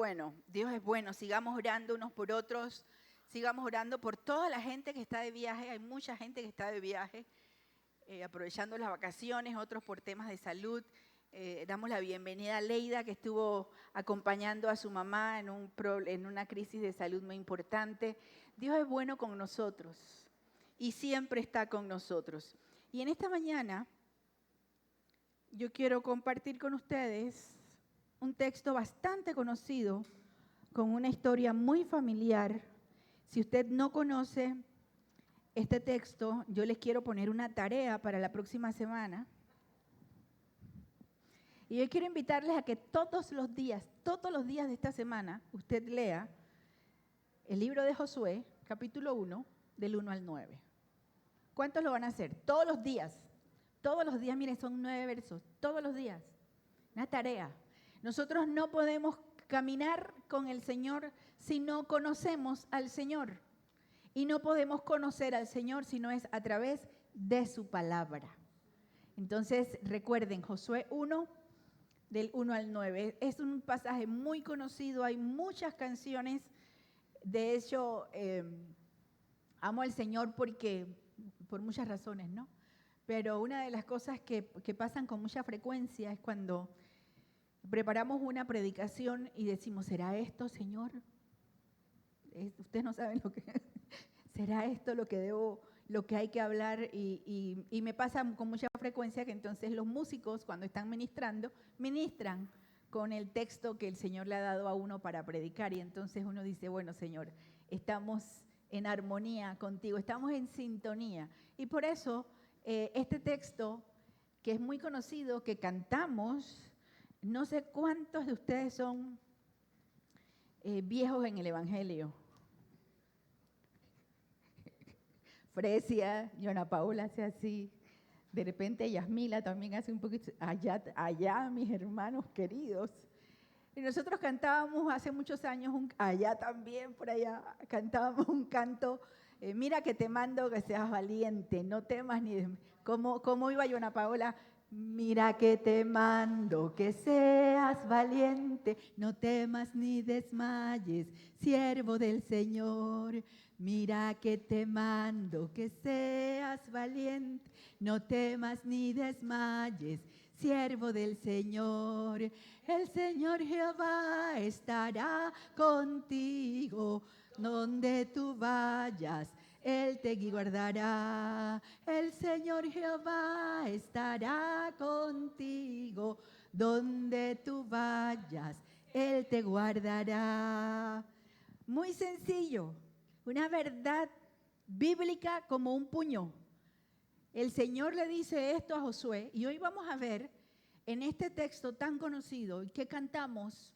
Bueno, Dios es bueno, sigamos orando unos por otros, sigamos orando por toda la gente que está de viaje, hay mucha gente que está de viaje, aprovechando las vacaciones, otros por temas de salud. Damos la bienvenida a Leida, que estuvo acompañando a su mamá en una crisis de salud muy importante. Dios es bueno con nosotros y siempre está con nosotros. Y en esta mañana yo quiero compartir con ustedes un texto bastante conocido, con una historia muy familiar. Si usted no conoce este texto, yo les quiero poner una tarea para la próxima semana. Y yo quiero invitarles a que todos los días de esta semana, usted lea el libro de Josué, capítulo 1, del 1 al 9. ¿Cuántos lo van a hacer? Todos los días, miren, son 9 versos, todos los días. Una tarea. Nosotros no podemos caminar con el Señor si no conocemos al Señor. Y no podemos conocer al Señor si no es a través de su palabra. Entonces, recuerden, Josué 1, del 1 al 9. Es un pasaje muy conocido, hay muchas canciones. De hecho, amo al Señor por muchas razones, ¿no? Pero una de las cosas que pasan con mucha frecuencia es cuando preparamos una predicación y decimos, ¿será esto, Señor? Ustedes no saben lo que ¿será esto lo que hay que hablar? Y me pasa con mucha frecuencia que entonces los músicos, cuando están ministrando, ministran con el texto que el Señor le ha dado a uno para predicar. Y entonces uno dice, bueno, Señor, estamos en armonía contigo, estamos en sintonía. Y por eso este texto, que es muy conocido, que cantamos, no sé cuántos de ustedes son viejos en el Evangelio. Fresia, Yona Paula hace así, de repente Yasmila también hace un poquito, allá mis hermanos queridos. Y nosotros cantábamos hace muchos años, allá también, por allá, cantábamos un canto, mira que te mando que seas valiente, no temas ni... ¿Cómo iba Yona Paola? Mira que te mando que seas valiente, no temas ni desmayes, siervo del Señor. Mira que te mando que seas valiente, no temas ni desmayes, siervo del Señor. El Señor Jehová estará contigo, donde tú vayas, Él te guardará. El Señor Jehová estará contigo, donde tú vayas, Él te guardará. Muy sencillo, una verdad bíblica como un puño. El Señor le dice esto a Josué y hoy vamos a ver en este texto tan conocido que cantamos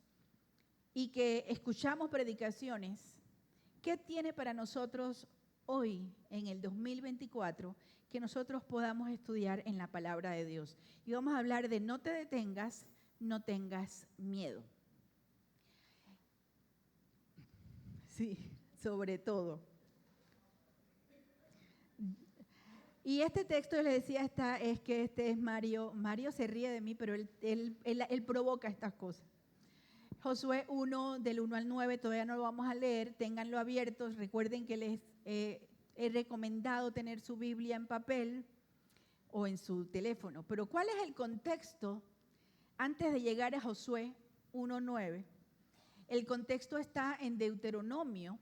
y que escuchamos predicaciones, ¿qué tiene para nosotros hoy en el 2024 que nosotros podamos estudiar en la palabra de Dios? Y vamos a hablar de no te detengas, no tengas miedo. Sí, sobre todo. Y este texto, les decía, es que este es Mario. Mario se ríe de mí, pero él provoca estas cosas. Josué 1, del 1 al 9, todavía no lo vamos a leer, ténganlo abiertos. Recuerden que les he recomendado tener su Biblia en papel o en su teléfono. Pero ¿cuál es el contexto antes de llegar a Josué 1:9? El contexto está en Deuteronomio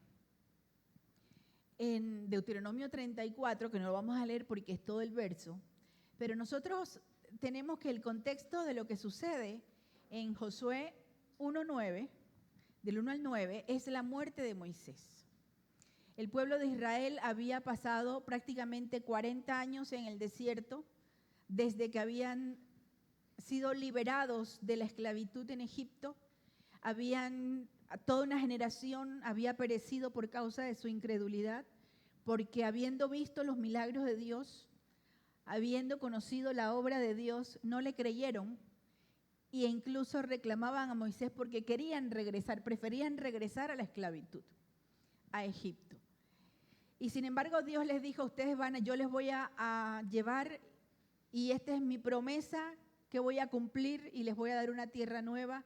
34, que no lo vamos a leer porque es todo el verso, pero nosotros tenemos que el contexto de lo que sucede en Josué 1:9, del 1 al 9, es la muerte de Moisés. El pueblo de Israel había pasado prácticamente 40 años en el desierto, desde que habían sido liberados de la esclavitud en Egipto. Toda una generación había perecido por causa de su incredulidad, porque habiendo visto los milagros de Dios, habiendo conocido la obra de Dios, no le creyeron e incluso reclamaban a Moisés porque querían regresar, preferían regresar a la esclavitud, a Egipto. Y sin embargo Dios les dijo, ustedes yo les voy a llevar y esta es mi promesa que voy a cumplir y les voy a dar una tierra nueva.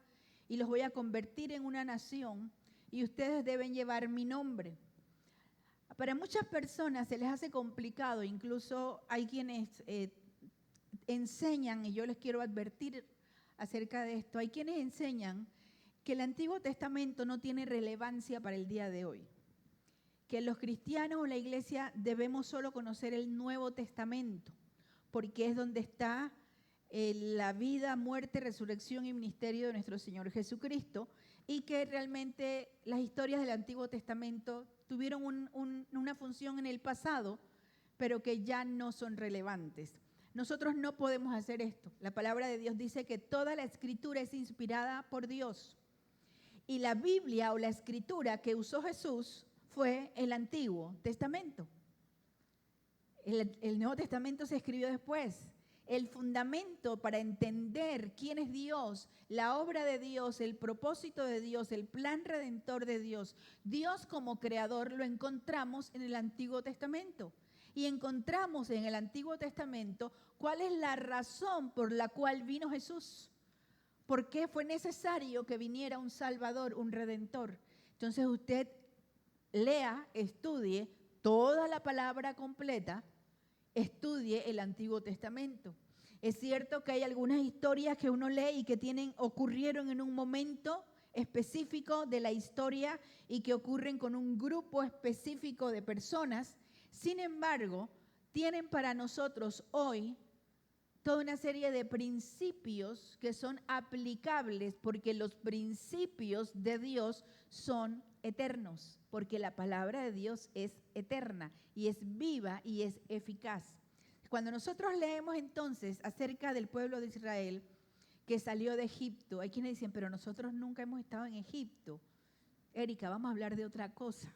y los voy a convertir en una nación y ustedes deben llevar mi nombre. Para muchas personas se les hace complicado, incluso hay quienes enseñan, y yo les quiero advertir acerca de esto, hay quienes enseñan que el Antiguo Testamento no tiene relevancia para el día de hoy, que los cristianos o la iglesia debemos solo conocer el Nuevo Testamento, porque es donde está la vida, muerte, resurrección y ministerio de nuestro Señor Jesucristo, y que realmente las historias del Antiguo Testamento tuvieron una función en el pasado, pero que ya no son relevantes. Nosotros no podemos hacer esto. La palabra de Dios dice que toda la escritura es inspirada por Dios. Y la Biblia o la escritura que usó Jesús fue el Antiguo Testamento. El Nuevo Testamento se escribió después. El fundamento para entender quién es Dios, la obra de Dios, el propósito de Dios, el plan redentor de Dios, Dios como creador, lo encontramos en el Antiguo Testamento. Y encontramos en el Antiguo Testamento cuál es la razón por la cual vino Jesús. ¿Por qué fue necesario que viniera un Salvador, un Redentor? Entonces usted lea, estudie toda la palabra completa, estudie el Antiguo Testamento. Es cierto que hay algunas historias que uno lee y que ocurrieron en un momento específico de la historia y que ocurren con un grupo específico de personas. Sin embargo, tienen para nosotros hoy toda una serie de principios que son aplicables porque los principios de Dios son eternos, porque la palabra de Dios es eterna y es viva y es eficaz. Cuando nosotros leemos entonces acerca del pueblo de Israel que salió de Egipto, hay quienes dicen, pero nosotros nunca hemos estado en Egipto. Erika, vamos a hablar de otra cosa.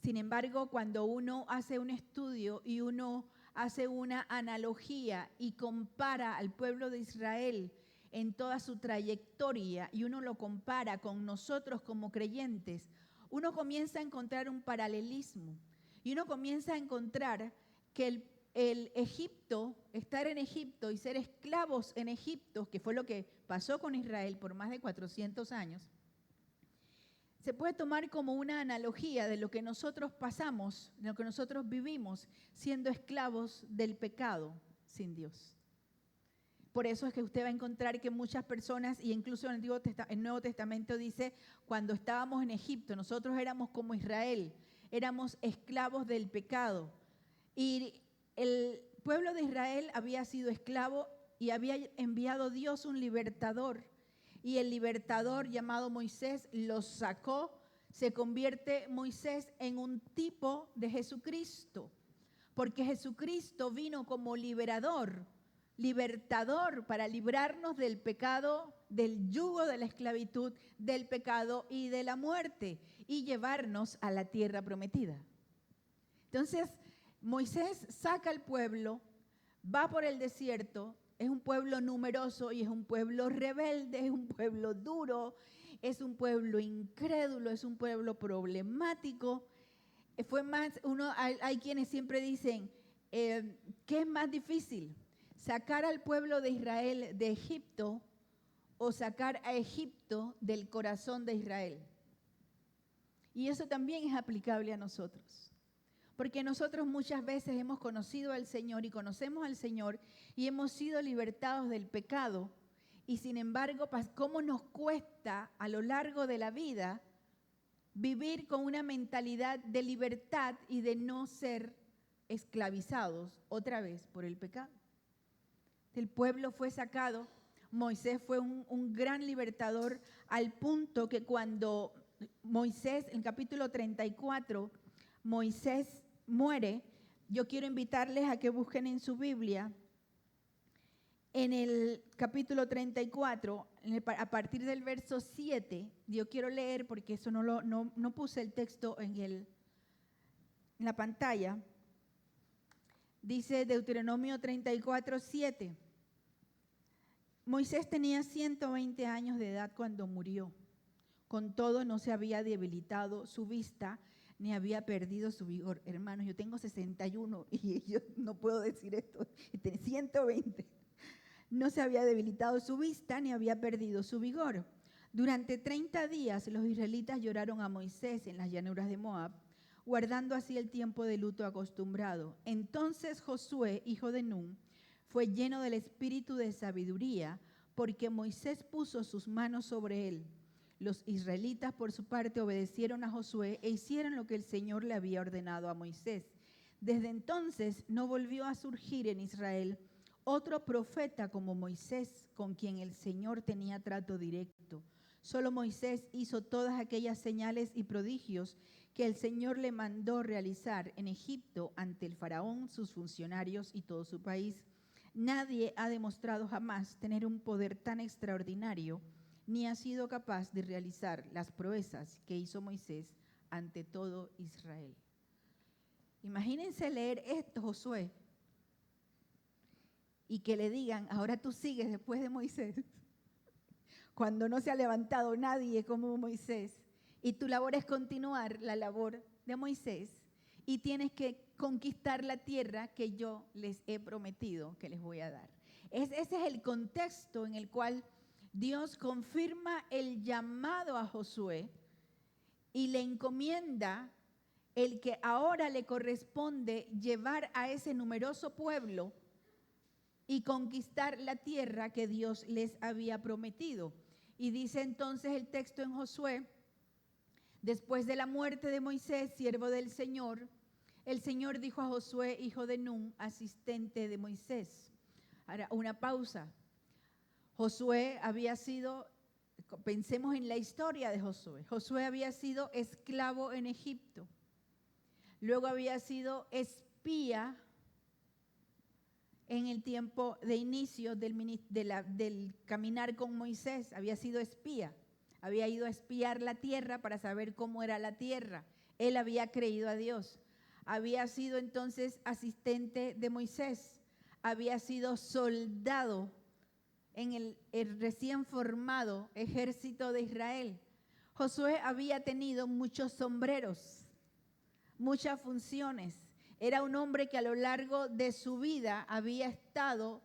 Sin embargo, cuando uno hace un estudio y uno hace una analogía y compara al pueblo de Israel en toda su trayectoria y uno lo compara con nosotros como creyentes, uno comienza a encontrar un paralelismo y uno comienza a encontrar que el Egipto, estar en Egipto y ser esclavos en Egipto, que fue lo que pasó con Israel por más de 400 años, se puede tomar como una analogía de lo que nosotros pasamos, de lo que nosotros vivimos siendo esclavos del pecado sin Dios. Por eso es que usted va a encontrar que muchas personas, y incluso en el Nuevo Testamento dice, cuando estábamos en Egipto, nosotros éramos como Israel, éramos esclavos del pecado. Y el pueblo de Israel había sido esclavo y había enviado Dios un libertador. Y el libertador llamado Moisés los sacó. Se convierte Moisés en un tipo de Jesucristo, porque Jesucristo vino como libertador para librarnos del pecado, del yugo de la esclavitud, del pecado y de la muerte, y llevarnos a la tierra prometida. Entonces, Moisés saca al pueblo, va por el desierto. Es un pueblo numeroso y es un pueblo rebelde, es un pueblo duro, es un pueblo incrédulo, es un pueblo problemático. Hay quienes siempre dicen, ¿qué es más difícil? ¿Sacar al pueblo de Israel de Egipto o sacar a Egipto del corazón de Israel? Y eso también es aplicable a nosotros. Porque nosotros muchas veces hemos conocido al Señor y conocemos al Señor y hemos sido libertados del pecado. Y sin embargo, ¿cómo nos cuesta a lo largo de la vida vivir con una mentalidad de libertad y de no ser esclavizados otra vez por el pecado? El pueblo fue sacado. Moisés fue un gran libertador al punto que cuando Moisés, en el capítulo 34, Moisés muere, yo quiero invitarles a que busquen en su Biblia, en el capítulo 34, a partir del verso 7, yo quiero leer porque eso no puse el texto en la pantalla. Dice Deuteronomio 34, 7. Moisés tenía 120 años de edad cuando murió. Con todo, no se había debilitado su vista ni había perdido su vigor. Hermanos, yo tengo 61 y yo no puedo decir esto. 120. No se había debilitado su vista ni había perdido su vigor. Durante 30 días los israelitas lloraron a Moisés en las llanuras de Moab, guardando así el tiempo de luto acostumbrado. Entonces Josué, hijo de Nun, fue lleno del espíritu de sabiduría, porque Moisés puso sus manos sobre él. Los israelitas, por su parte, obedecieron a Josué e hicieron lo que el Señor le había ordenado a Moisés. Desde entonces no volvió a surgir en Israel otro profeta como Moisés, con quien el Señor tenía trato directo. Solo Moisés hizo todas aquellas señales y prodigios que el Señor le mandó realizar en Egipto ante el faraón, sus funcionarios y todo su país. Nadie ha demostrado jamás tener un poder tan extraordinario, ni ha sido capaz de realizar las proezas que hizo Moisés ante todo Israel. Imagínense leer esto, Josué, y que le digan, ahora tú sigues después de Moisés, cuando no se ha levantado nadie como Moisés, y tu labor es continuar la labor de Moisés, y tienes que conquistar la tierra que yo les he prometido que les voy a dar. Ese es el contexto en el cual Dios confirma el llamado a Josué y le encomienda el que ahora le corresponde llevar a ese numeroso pueblo y conquistar la tierra que Dios les había prometido. Y dice entonces el texto en Josué, después de la muerte de Moisés, siervo del Señor, el Señor dijo a Josué, hijo de Nun, asistente de Moisés. Ahora, una pausa. Josué había sido, pensemos en la historia de Josué. Josué había sido esclavo en Egipto. Luego había sido espía en el tiempo de inicio del caminar con Moisés. Había sido espía. Había ido a espiar la tierra para saber cómo era la tierra. Él había creído a Dios. Había sido entonces asistente de Moisés. Había sido soldado en el recién formado ejército de Israel. Josué había tenido muchos sombreros, muchas funciones. Era un hombre que a lo largo de su vida había estado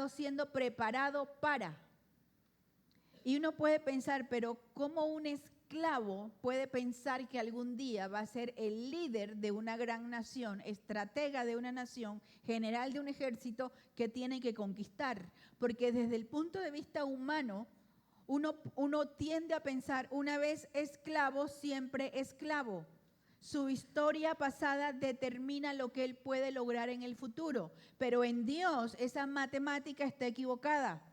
siendo preparado para. Y uno puede pensar, pero ¿cómo un esclavo puede pensar que algún día va a ser el líder de una gran nación, estratega de una nación, general de un ejército que tiene que conquistar? Porque desde el punto de vista humano, uno tiende a pensar, una vez esclavo, siempre esclavo. Su historia pasada determina lo que él puede lograr en el futuro. Pero en Dios esa matemática está equivocada.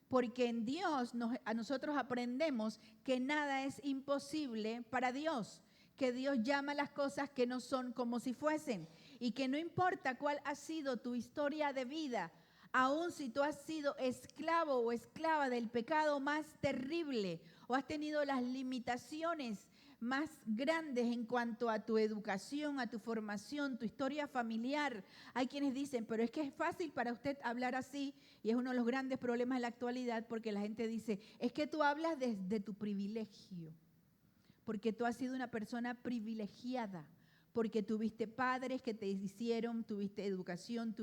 Porque en Dios nosotros aprendemos que nada es imposible para Dios, que Dios llama las cosas que no son como si fuesen, y que no importa cuál ha sido tu historia de vida, aun si tú has sido esclavo o esclava del pecado más terrible o has tenido las limitaciones más grandes en cuanto a tu educación, a tu formación, tu historia familiar. Hay quienes dicen, pero es que es fácil para usted hablar así, y es uno de los grandes problemas de la actualidad, porque la gente dice, es que tú hablas desde tu privilegio, porque tú has sido una persona privilegiada, porque tuviste padres que te hicieron, tuviste educación,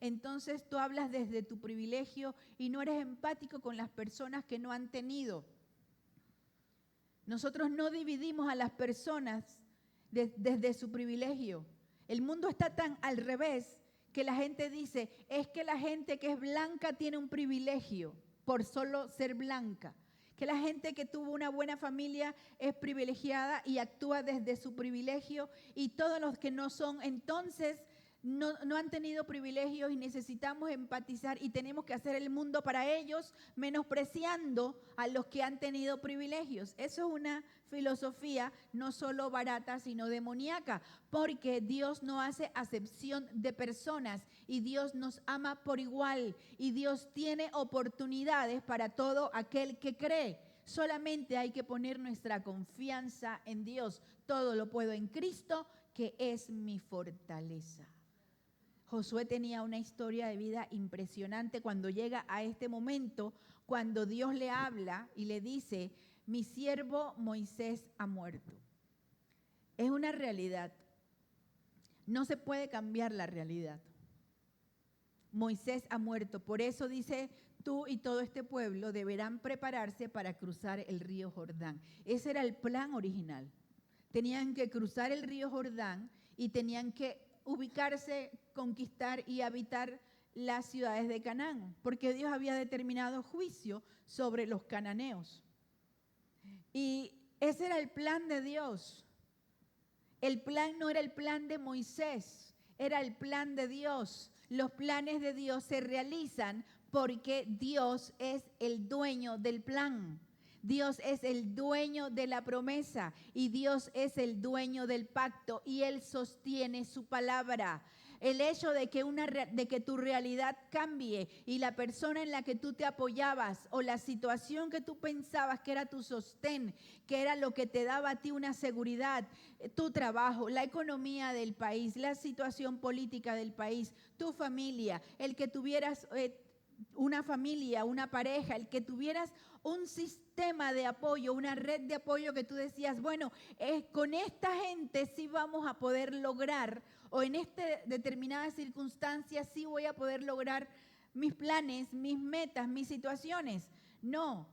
entonces tú hablas desde tu privilegio y no eres empático con las personas que no han tenido. Nosotros no dividimos a las personas desde su privilegio. El mundo está tan al revés que la gente dice, es que la gente que es blanca tiene un privilegio por solo ser blanca. Que la gente que tuvo una buena familia es privilegiada y actúa desde su privilegio, y todos los que no son, entonces no han tenido privilegios, y necesitamos empatizar y tenemos que hacer el mundo para ellos, menospreciando a los que han tenido privilegios. Eso es una filosofía no solo barata, sino demoníaca, porque Dios no hace acepción de personas y Dios nos ama por igual, y Dios tiene oportunidades para todo aquel que cree. Solamente hay que poner nuestra confianza en Dios. Todo lo puedo en Cristo, que es mi fortaleza. Josué tenía una historia de vida impresionante cuando llega a este momento, cuando Dios le habla y le dice, mi siervo Moisés ha muerto. Es una realidad. No se puede cambiar la realidad. Moisés ha muerto. Por eso dice, tú y todo este pueblo deberán prepararse para cruzar el río Jordán. Ese era el plan original. Tenían que cruzar el río Jordán y tenían que ubicarse, conquistar y habitar las ciudades de Canaán, porque Dios había determinado juicio sobre los cananeos. Y ese era el plan de Dios. El plan no era el plan de Moisés, era el plan de Dios. Los planes de Dios se realizan porque Dios es el dueño del plan. Dios es el dueño de la promesa y Dios es el dueño del pacto y Él sostiene su palabra. El hecho de que tu realidad cambie y la persona en la que tú te apoyabas o la situación que tú pensabas que era tu sostén, que era lo que te daba a ti una seguridad, tu trabajo, la economía del país, la situación política del país, tu familia, el que tuvieras una familia, una pareja, el que tuvieras un sistema de apoyo, una red de apoyo que tú decías, bueno, con esta gente sí vamos a poder lograr, o en esta determinada circunstancia sí voy a poder lograr mis planes, mis metas, mis situaciones. No,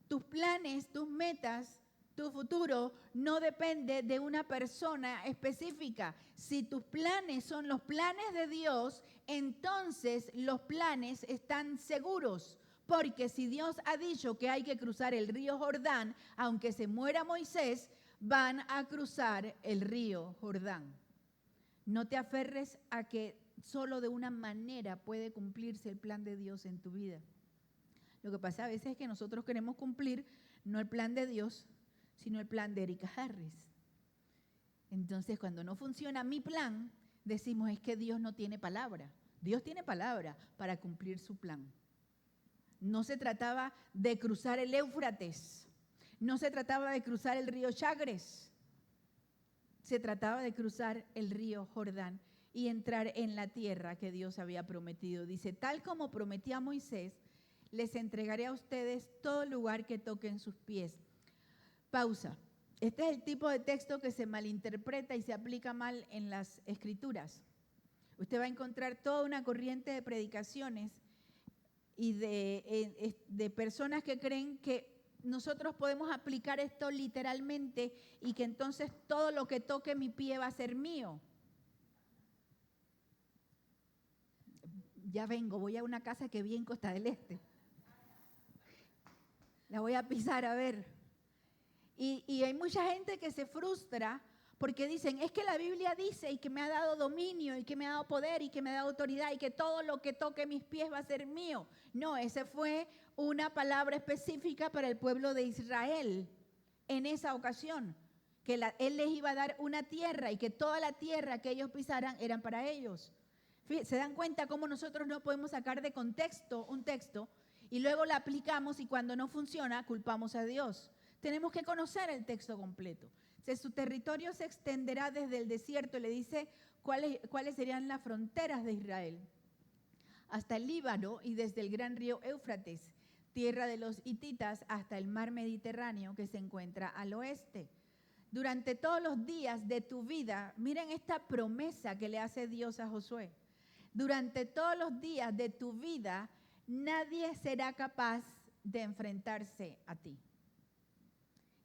tus planes, tus metas, tu futuro no depende de una persona específica. Si tus planes son los planes de Dios, entonces los planes están seguros. Porque si Dios ha dicho que hay que cruzar el río Jordán, aunque se muera Moisés, van a cruzar el río Jordán. No te aferres a que solo de una manera puede cumplirse el plan de Dios en tu vida. Lo que pasa a veces es que nosotros queremos cumplir no el plan de Dios, sino el plan de Erika Harris. Entonces, cuando no funciona mi plan, decimos es que Dios no tiene palabra. Dios tiene palabra para cumplir su plan. No se trataba de cruzar el Éufrates, no se trataba de cruzar el río Chagres, se trataba de cruzar el río Jordán y entrar en la tierra que Dios había prometido. Dice, tal como prometí a Moisés, les entregaré a ustedes todo lugar que toquen sus pies. Pausa. Este es el tipo de texto que se malinterpreta y se aplica mal en las escrituras. Usted va a encontrar toda una corriente de predicaciones y de personas que creen que nosotros podemos aplicar esto literalmente y que entonces todo lo que toque mi pie va a ser mío. Ya vengo, voy a una casa que vi en Costa del Este. La voy a pisar a ver. Y hay mucha gente que se frustra porque dicen, es que la Biblia dice y que me ha dado dominio y que me ha dado poder y que me ha dado autoridad y que todo lo que toque mis pies va a ser mío. No, esa fue una palabra específica para el pueblo de Israel en esa ocasión, que Él les iba a dar una tierra y que toda la tierra que ellos pisaran eran para ellos. ¿Se dan cuenta cómo nosotros no podemos sacar de contexto un texto y luego lo aplicamos y cuando no funciona culpamos a Dios? Tenemos que conocer el texto completo. Si su territorio se extenderá desde el desierto, le dice cuáles serían las fronteras de Israel, hasta el Líbano y desde el gran río Éufrates, tierra de los hititas, hasta el mar Mediterráneo que se encuentra al oeste. Durante todos los días de tu vida, miren esta promesa que le hace Dios a Josué. Durante todos los días de tu vida, nadie será capaz de enfrentarse a ti.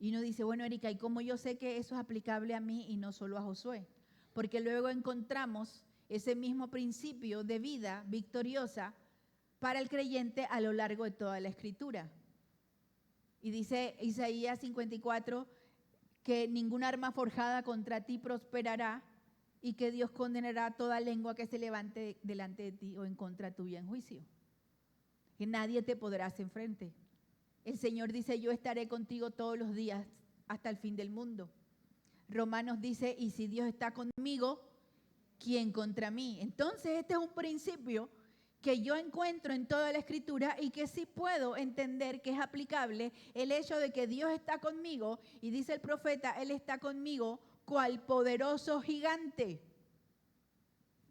Y uno dice, bueno, Erika, ¿y cómo yo sé que eso es aplicable a mí y no solo a Josué? Porque luego encontramos ese mismo principio de vida victoriosa para el creyente a lo largo de toda la Escritura. Y dice Isaías 54 que ninguna arma forjada contra ti prosperará y que Dios condenará toda lengua que se levante delante de ti o en contra tuya en juicio. Que nadie te podrá hacer frente. El Señor dice, yo estaré contigo todos los días hasta el fin del mundo. Romanos dice, y si Dios está conmigo, ¿quién contra mí? Entonces este es un principio que yo encuentro en toda la Escritura y que sí puedo entender que es aplicable el hecho de que Dios está conmigo y dice el profeta, Él está conmigo cual poderoso gigante.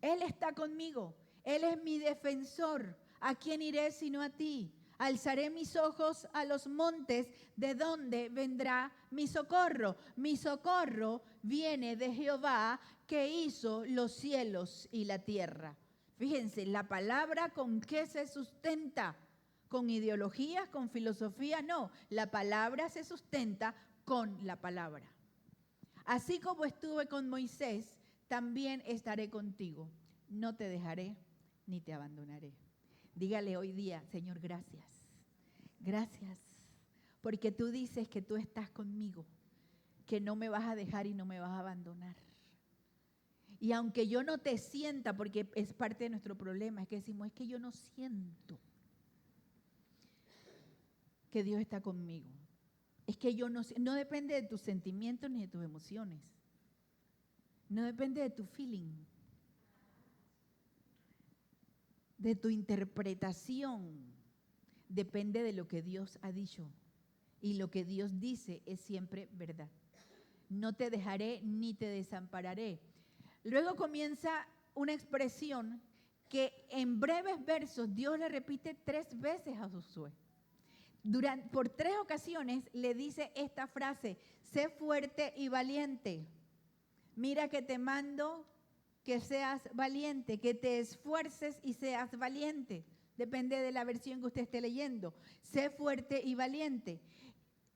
Él está conmigo, Él es mi defensor. ¿A quién iré sino a ti? Alzaré mis ojos a los montes, ¿de dónde vendrá mi socorro? Mi socorro viene de Jehová que hizo los cielos y la tierra. Fíjense, la palabra con qué se sustenta, con ideologías, con filosofía, no. La palabra se sustenta con la palabra. Así como estuve con Moisés, también estaré contigo. No te dejaré ni te abandonaré. Dígale hoy día, Señor, gracias. Gracias, porque tú dices que tú estás conmigo, que no me vas a dejar y no me vas a abandonar. Y aunque yo no te sienta, porque es parte de nuestro problema, es que decimos, es que yo no siento que Dios está conmigo. Es que yo no depende de tus sentimientos ni de tus emociones. No depende de tu feeling, de tu interpretación. Depende de lo que Dios ha dicho. Y lo que Dios dice es siempre verdad. No te dejaré ni te desampararé. Luego comienza una expresión que en breves versos Dios le repite 3 veces a Josué. Por 3 ocasiones le dice esta frase: sé fuerte y valiente. Mira que te mando que seas valiente, que te esfuerces y seas valiente. Depende de la versión que usted esté leyendo. Sé fuerte y valiente.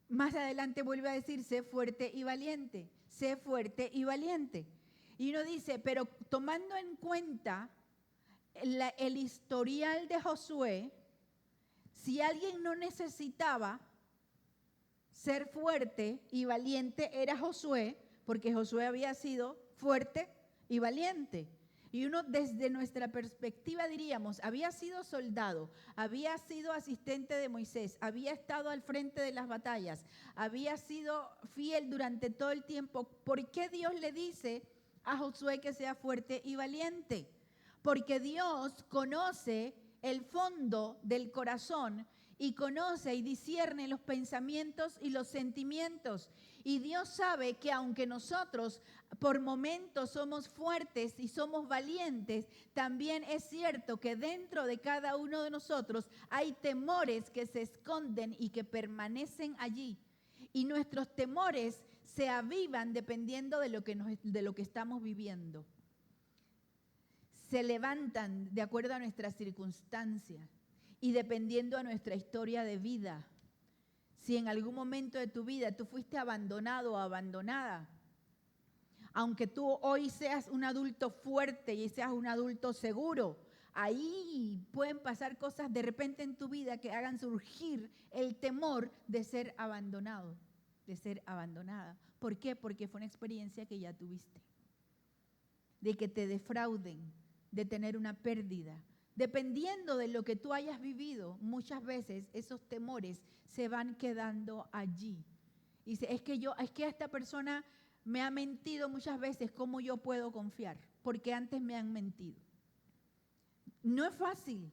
Más adelante vuelve a decir, sé fuerte y valiente. Sé fuerte y valiente. Y uno dice, pero tomando en cuenta el historial de Josué, si alguien no necesitaba ser fuerte y valiente, era Josué, porque Josué había sido fuerte y valiente. Y uno desde nuestra perspectiva diríamos, había sido soldado, había sido asistente de Moisés, había estado al frente de las batallas, había sido fiel durante todo el tiempo. ¿Por qué Dios le dice a Josué que sea fuerte y valiente? Porque Dios conoce el fondo del corazón y conoce y discierne los pensamientos y los sentimientos. Y Dios sabe que aunque nosotros por momentos somos fuertes y somos valientes, también es cierto que dentro de cada uno de nosotros hay temores que se esconden y que permanecen allí. Y nuestros temores se avivan dependiendo de lo que estamos viviendo. Se levantan de acuerdo a nuestras circunstancias y dependiendo a nuestra historia de vida. Si en algún momento de tu vida tú fuiste abandonado o abandonada, aunque tú hoy seas un adulto fuerte y seas un adulto seguro, ahí pueden pasar cosas de repente en tu vida que hagan surgir el temor de ser abandonado, de ser abandonada. ¿Por qué? Porque fue una experiencia que ya tuviste, de que te defrauden, de tener una pérdida. Dependiendo de lo que tú hayas vivido, muchas veces esos temores se van quedando allí. Y dice, es que esta persona me ha mentido muchas veces, ¿cómo yo puedo confiar? Porque antes me han mentido. No es fácil.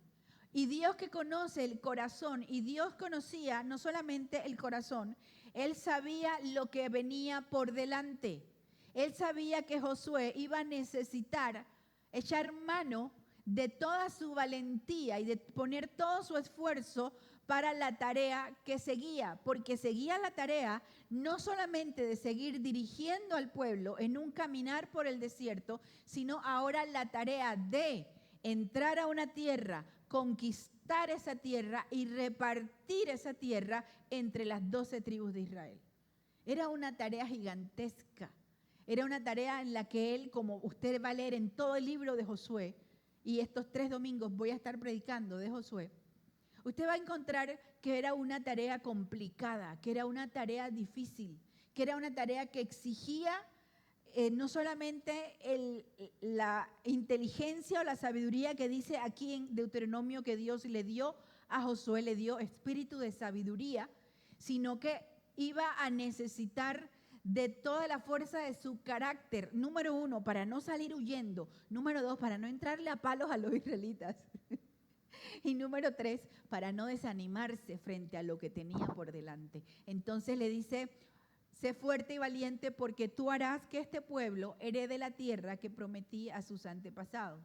Y Dios que conoce el corazón, y Dios conocía no solamente el corazón, Él sabía lo que venía por delante. Él sabía que Josué iba a necesitar echar mano de toda su valentía y de poner todo su esfuerzo para la tarea que seguía, porque seguía la tarea no solamente de seguir dirigiendo al pueblo en un caminar por el desierto, sino ahora la tarea de entrar a una tierra, conquistar esa tierra y repartir esa tierra entre las 12 tribus de Israel. Era una tarea gigantesca. Era una tarea en la que él, como usted va a leer en todo el libro de Josué, y estos 3 domingos voy a estar predicando de Josué, usted va a encontrar que era una tarea complicada, que era una tarea difícil, que era una tarea que exigía no solamente la inteligencia o la sabiduría que dice aquí en Deuteronomio que Dios le dio a Josué, le dio espíritu de sabiduría, sino que iba a necesitar de toda la fuerza de su carácter, número 1, para no salir huyendo, número 2, para no entrarle a palos a los israelitas, y número 3, para no desanimarse frente a lo que tenía por delante. Entonces le dice, sé fuerte y valiente porque tú harás que este pueblo herede la tierra que prometí a sus antepasados.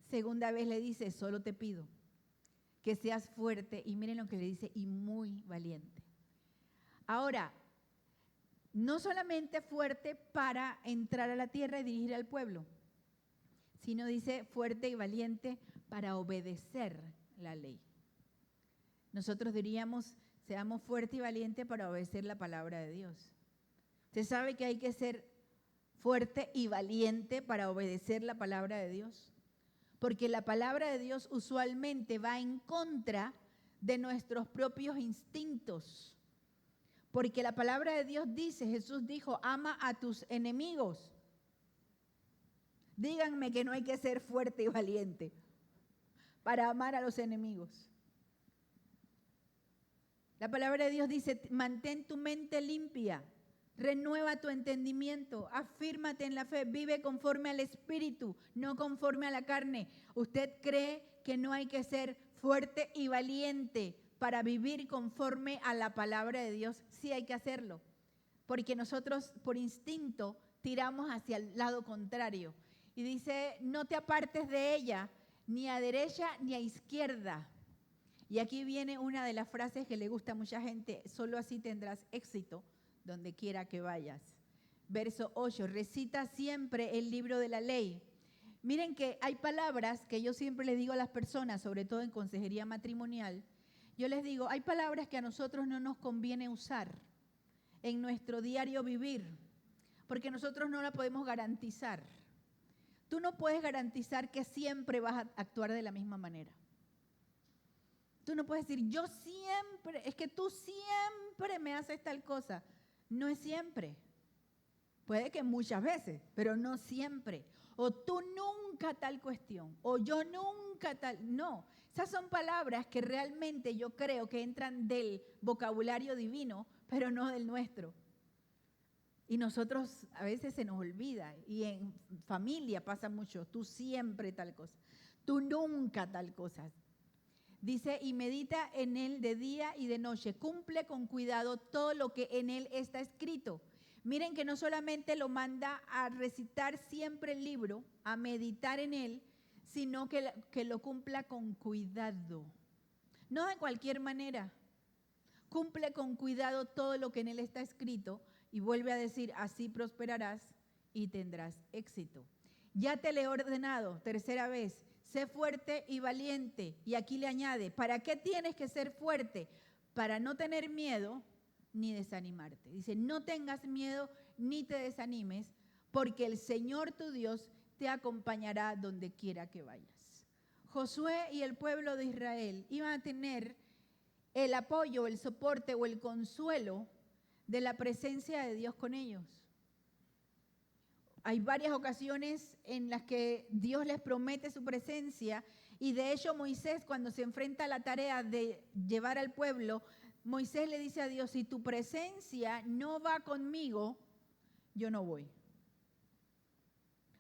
Segunda vez le dice, solo te pido que seas fuerte, y miren lo que le dice, y muy valiente. Ahora, no solamente fuerte para entrar a la tierra y dirigir al pueblo, sino dice fuerte y valiente para obedecer la ley. Nosotros diríamos, seamos fuertes y valientes para obedecer la palabra de Dios. ¿Usted sabe que hay que ser fuerte y valiente para obedecer la palabra de Dios? Porque la palabra de Dios usualmente va en contra de nuestros propios instintos. Porque la palabra de Dios dice, Jesús dijo, ama a tus enemigos. Díganme que no hay que ser fuerte y valiente para amar a los enemigos. La palabra de Dios dice, mantén tu mente limpia, renueva tu entendimiento, afírmate en la fe, vive conforme al Espíritu, no conforme a la carne. ¿Usted cree que no hay que ser fuerte y valiente para vivir conforme a la palabra de Dios? Sí hay que hacerlo, porque nosotros por instinto tiramos hacia el lado contrario. Y dice, no te apartes de ella, ni a derecha ni a izquierda. Y aquí viene una de las frases que le gusta a mucha gente, solo así tendrás éxito donde quiera que vayas. Verso 8, recita siempre el libro de la ley. Miren que hay palabras que yo siempre les digo a las personas, sobre todo en consejería matrimonial, yo les digo, hay palabras que a nosotros no nos conviene usar en nuestro diario vivir, porque nosotros no la podemos garantizar. Tú no puedes garantizar que siempre vas a actuar de la misma manera. Tú no puedes decir, yo siempre, es que tú siempre me haces tal cosa. No es siempre. Puede que muchas veces, pero no siempre. O tú nunca tal cuestión, o yo nunca tal. No, esas son palabras que realmente yo creo que entran del vocabulario divino, pero no del nuestro. Y nosotros a veces se nos olvida, y en familia pasa mucho, tú siempre tal cosa, tú nunca tal cosa. Dice, y medita en él de día y de noche, cumple con cuidado todo lo que en él está escrito. Miren que no solamente lo manda a recitar siempre el libro, a meditar en él, sino que lo cumpla con cuidado. No de cualquier manera. Cumple con cuidado todo lo que en él está escrito y vuelve a decir, así prosperarás y tendrás éxito. Ya te le he ordenado, tercera vez, sé fuerte y valiente. Y aquí le añade, ¿para qué tienes que ser fuerte? Para no tener miedo ni desanimarte. Dice, no tengas miedo ni te desanimes, porque el Señor tu Dios te acompañará donde quiera que vayas. Josué y el pueblo de Israel iban a tener el apoyo, el soporte o el consuelo de la presencia de Dios con ellos. Hay varias ocasiones en las que Dios les promete su presencia y de hecho Moisés, cuando se enfrenta a la tarea de llevar al pueblo, Moisés le dice a Dios, si tu presencia no va conmigo, yo no voy.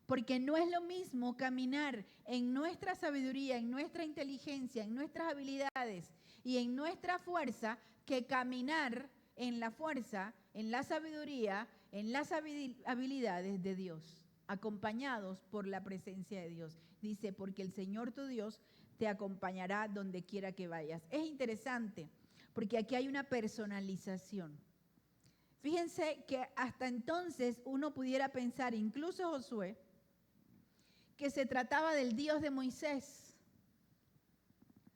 Porque no es lo mismo caminar en nuestra sabiduría, en nuestra inteligencia, en nuestras habilidades y en nuestra fuerza que caminar en la fuerza, en la sabiduría, en las habilidades de Dios, acompañados por la presencia de Dios. Dice, porque el Señor tu Dios te acompañará donde quiera que vayas. Es interesante, porque aquí hay una personalización. Fíjense que hasta entonces uno pudiera pensar, incluso Josué, que se trataba del Dios de Moisés.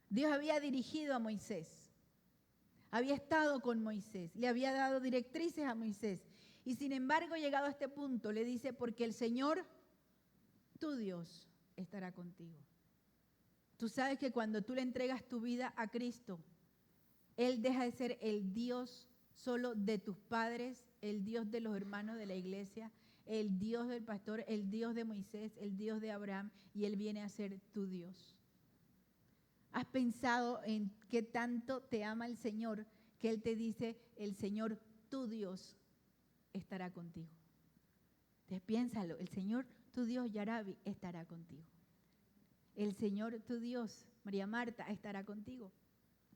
Dios había dirigido a Moisés, había estado con Moisés, le había dado directrices a Moisés. Y sin embargo, llegado a este punto, le dice, porque el Señor, tu Dios, estará contigo. Tú sabes que cuando tú le entregas tu vida a Cristo, Él deja de ser el Dios solo de tus padres, el Dios de los hermanos de la iglesia, el Dios del pastor, el Dios de Moisés, el Dios de Abraham, y Él viene a ser tu Dios. ¿Has pensado en qué tanto te ama el Señor que Él te dice, el Señor, tu Dios, estará contigo? Entonces piénsalo, el Señor, tu Dios, Yarabi, estará contigo. El Señor, tu Dios, María Marta, estará contigo.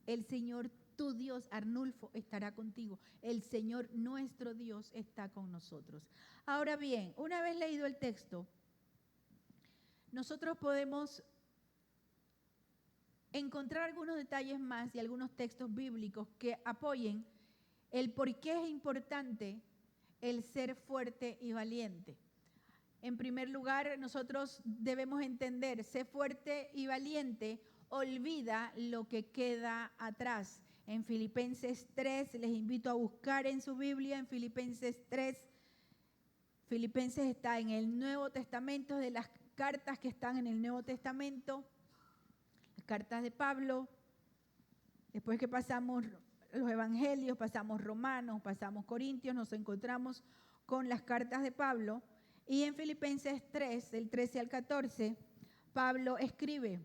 El Señor, tu Dios, Arnulfo, estará contigo. El Señor, nuestro Dios, está con nosotros. Ahora bien, una vez leído el texto, nosotros podemos encontrar algunos detalles más y algunos textos bíblicos que apoyen el por qué es importante el ser fuerte y valiente. En primer lugar, nosotros debemos entender, ser fuerte y valiente olvida lo que queda atrás. En Filipenses 3, les invito a buscar en su Biblia, en Filipenses 3. Filipenses está en el Nuevo Testamento, de las cartas que están en el Nuevo Testamento, las cartas de Pablo. Después que pasamos los evangelios, pasamos Romanos, pasamos Corintios, nos encontramos con las cartas de Pablo. Y en Filipenses 3, del 13 al 14, Pablo escribe: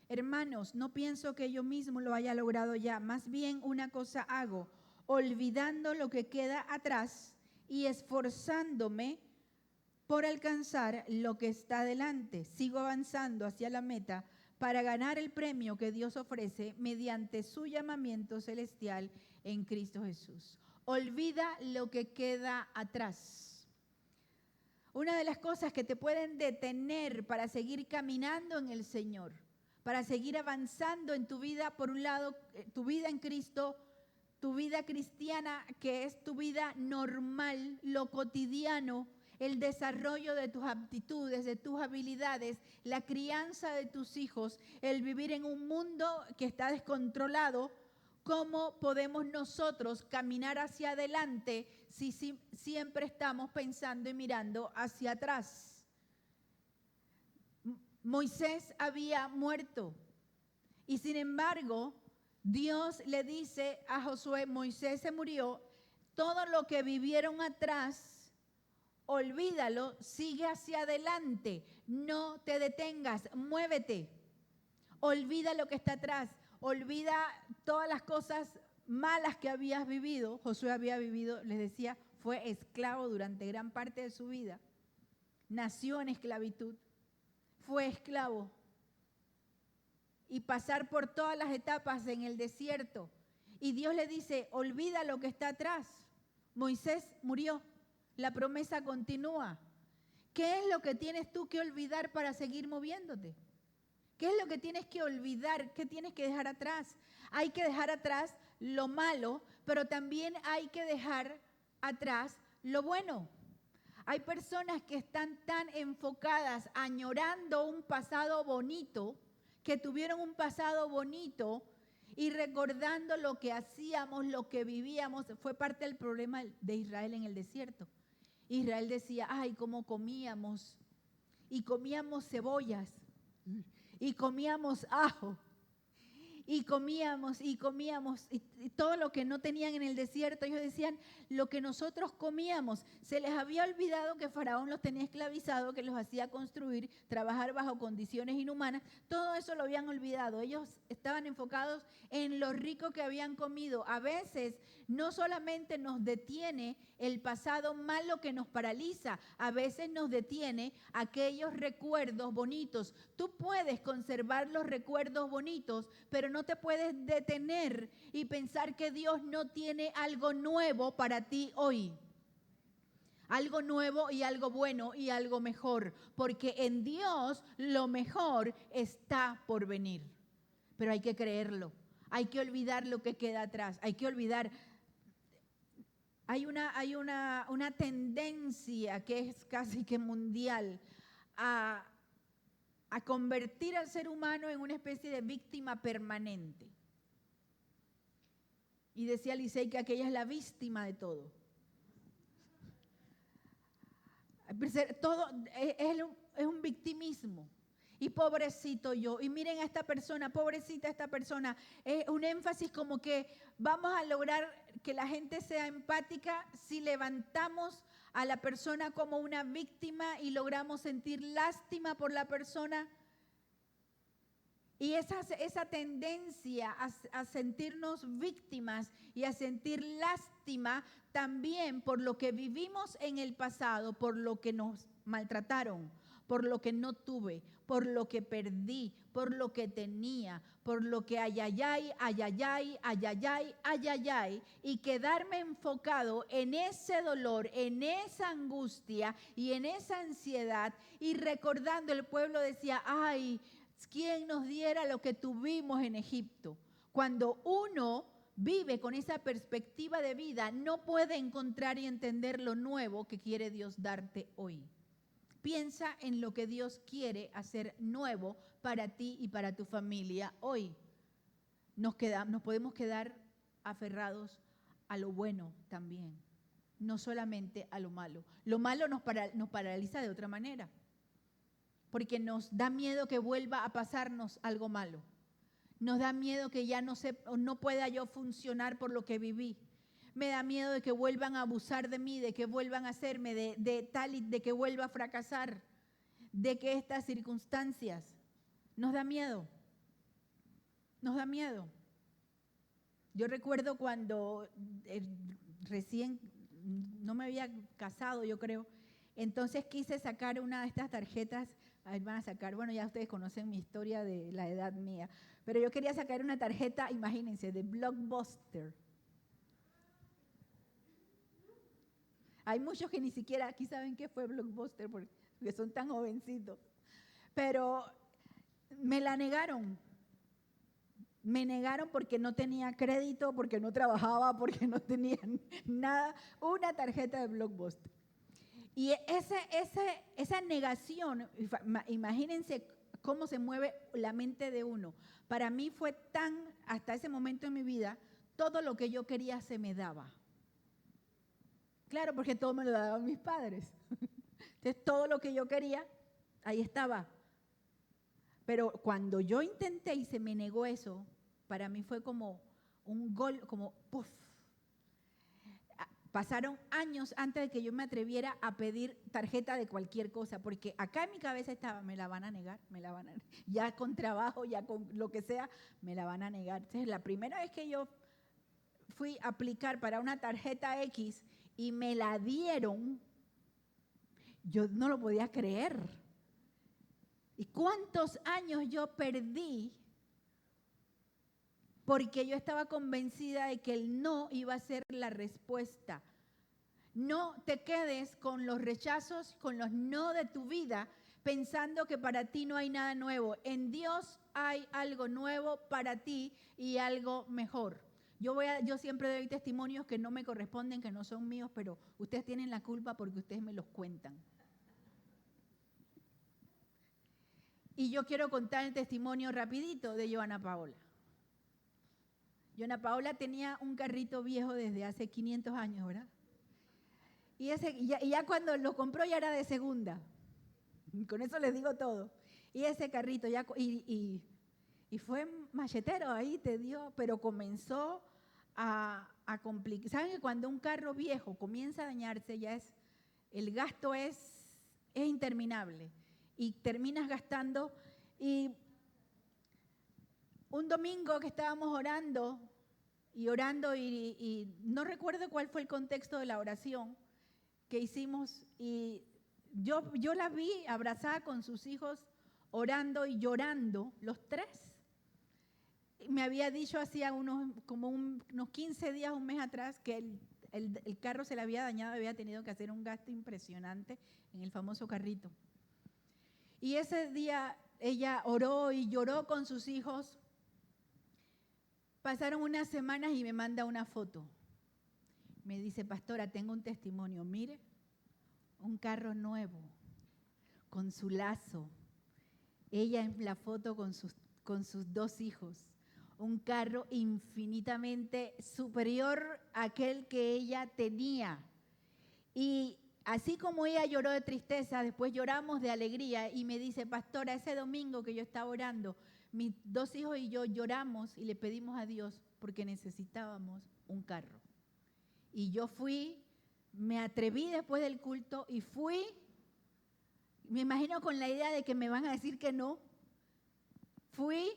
hermanos, no pienso que yo mismo lo haya logrado ya, más bien una cosa hago, olvidando lo que queda atrás y esforzándome por alcanzar lo que está delante. Sigo avanzando hacia la meta para ganar el premio que Dios ofrece mediante su llamamiento celestial en Cristo Jesús. Olvida lo que queda atrás. Una de las cosas que te pueden detener para seguir caminando en el Señor, para seguir avanzando en tu vida, por un lado, tu vida en Cristo, tu vida cristiana, que es tu vida normal, lo cotidiano, el desarrollo de tus aptitudes, de tus habilidades, la crianza de tus hijos, el vivir en un mundo que está descontrolado. ¿Cómo podemos nosotros caminar hacia adelante si siempre estamos pensando y mirando hacia atrás? Moisés había muerto y sin embargo Dios le dice a Josué: Moisés se murió, todo lo que vivieron atrás, olvídalo, sigue hacia adelante, no te detengas, muévete, olvida lo que está atrás. Olvida todas las cosas malas que habías vivido. Josué había vivido, les decía, fue esclavo durante gran parte de su vida. Nació en esclavitud, fue esclavo. Y pasar por todas las etapas en el desierto. Y Dios le dice: olvida lo que está atrás. Moisés murió, la promesa continúa. ¿Qué es lo que tienes tú que olvidar para seguir moviéndote? ¿Qué es lo que tienes que olvidar? ¿Qué tienes que dejar atrás? Hay que dejar atrás lo malo, pero también hay que dejar atrás lo bueno. Hay personas que están tan enfocadas, añorando un pasado bonito, que tuvieron un pasado bonito y recordando lo que hacíamos, lo que vivíamos. Fue parte del problema de Israel en el desierto. Israel decía: ay, cómo comíamos, y comíamos cebollas, y comíamos ajo, y comíamos, y todo lo que no tenían en el desierto. Ellos decían: lo que nosotros comíamos. Se les había olvidado que Faraón los tenía esclavizados, que los hacía construir, trabajar bajo condiciones inhumanas. Todo eso lo habían olvidado. Ellos estaban enfocados en lo rico que habían comido. A veces no solamente nos detiene el pasado malo que nos paraliza, a veces nos detiene aquellos recuerdos bonitos. Tú puedes conservar los recuerdos bonitos, pero no te puedes detener y pensar que Dios no tiene algo nuevo para ti hoy. Algo nuevo y algo bueno y algo mejor, porque en Dios lo mejor está por venir. Pero hay que creerlo, hay que olvidar lo que queda atrás, hay que olvidar. Hay una tendencia que es casi que mundial a convertir al ser humano en una especie de víctima permanente. Y decía Licey que aquella es la víctima de todo. Todo es un victimismo. Y pobrecito yo, y miren a esta persona, pobrecita esta persona. Es un énfasis como que vamos a lograr que la gente sea empática si levantamos a la persona como una víctima y logramos sentir lástima por la persona. Y esa tendencia a sentirnos víctimas y a sentir lástima también por lo que vivimos en el pasado, por lo que nos maltrataron, por lo que no tuve, por lo que perdí, por lo que tenía, por lo que ayayay, ayayay, ayayay, ayayay, y quedarme enfocado en ese dolor, en esa angustia y en esa ansiedad, y recordando, el pueblo decía: ay, ¿quién nos diera lo que tuvimos en Egipto? Cuando uno vive con esa perspectiva de vida, no puede encontrar y entender lo nuevo que quiere Dios darte hoy. Piensa en lo que Dios quiere hacer nuevo para ti y para tu familia hoy. Nos podemos quedar aferrados a lo bueno también, no solamente a lo malo. Lo malo nos paraliza de otra manera, porque nos da miedo que vuelva a pasarnos algo malo. Nos da miedo que ya no pueda yo funcionar por lo que viví. Me da miedo de que vuelvan a abusar de mí, de que vuelvan a hacerme de que vuelva a fracasar, de que estas circunstancias. Nos da miedo. Nos da miedo. Yo recuerdo cuando recién no me había casado, yo creo. Entonces quise sacar una de estas tarjetas. Ahí van a sacar, bueno, ya ustedes conocen mi historia de la edad mía. Pero yo quería sacar una tarjeta, imagínense, de Blockbuster. Hay muchos que ni siquiera aquí saben qué fue Blockbuster porque son tan jovencitos. Pero me la negaron. Me negaron porque no tenía crédito, porque no trabajaba, porque no tenía nada. Una tarjeta de Blockbuster. Y esa negación, imagínense cómo se mueve la mente de uno. Para mí fue hasta ese momento en mi vida, todo lo que yo quería se me daba. Claro, porque todo me lo daban mis padres. Entonces, todo lo que yo quería, ahí estaba. Pero cuando yo intenté y se me negó eso, para mí fue como un gol, como ¡puf! Pasaron años antes de que yo me atreviera a pedir tarjeta de cualquier cosa, porque acá en mi cabeza estaba, me la van a negar, ya con trabajo, ya con lo que sea, me la van a negar. Entonces, la primera vez que yo fui a aplicar para una tarjeta X y me la dieron, yo no lo podía creer. ¿Y cuántos años yo perdí? Porque yo estaba convencida de que el no iba a ser la respuesta. No te quedes con los rechazos, con los no de tu vida, pensando que para ti no hay nada nuevo. En Dios hay algo nuevo para ti y algo mejor. Yo siempre doy testimonios que no me corresponden, que no son míos, pero ustedes tienen la culpa porque ustedes me los cuentan. Y yo quiero contar el testimonio rapidito de Joana Paola. Joana Paola tenía un carrito viejo desde hace 500 años, ¿verdad? Y ya cuando lo compró ya era de segunda. Con eso les digo todo. Y ese carrito y fue machetero ahí, te dio, pero comenzó a complicar. ¿Saben que cuando un carro viejo comienza a dañarse, el gasto es interminable? Y terminas gastando. Y un domingo que estábamos orando y no recuerdo cuál fue el contexto de la oración que hicimos, y yo la vi abrazada con sus hijos, orando y llorando, los tres. Me había dicho hacía unos 15 días, un mes atrás, que el carro se le había dañado, había tenido que hacer un gasto impresionante en el famoso carrito. Y ese día ella oró y lloró con sus hijos. Pasaron unas semanas y me manda una foto. Me dice, pastora, tengo un testimonio. Mire, un carro nuevo, con su lazo. Ella en la foto con sus dos hijos. Un carro infinitamente superior a aquel que ella tenía. Y así como ella lloró de tristeza, después lloramos de alegría. Y me dice, pastora, ese domingo que yo estaba orando, mis dos hijos y yo lloramos y le pedimos a Dios porque necesitábamos un carro. Y yo me atreví después del culto y fui, me imagino con la idea de que me van a decir que no. Fui,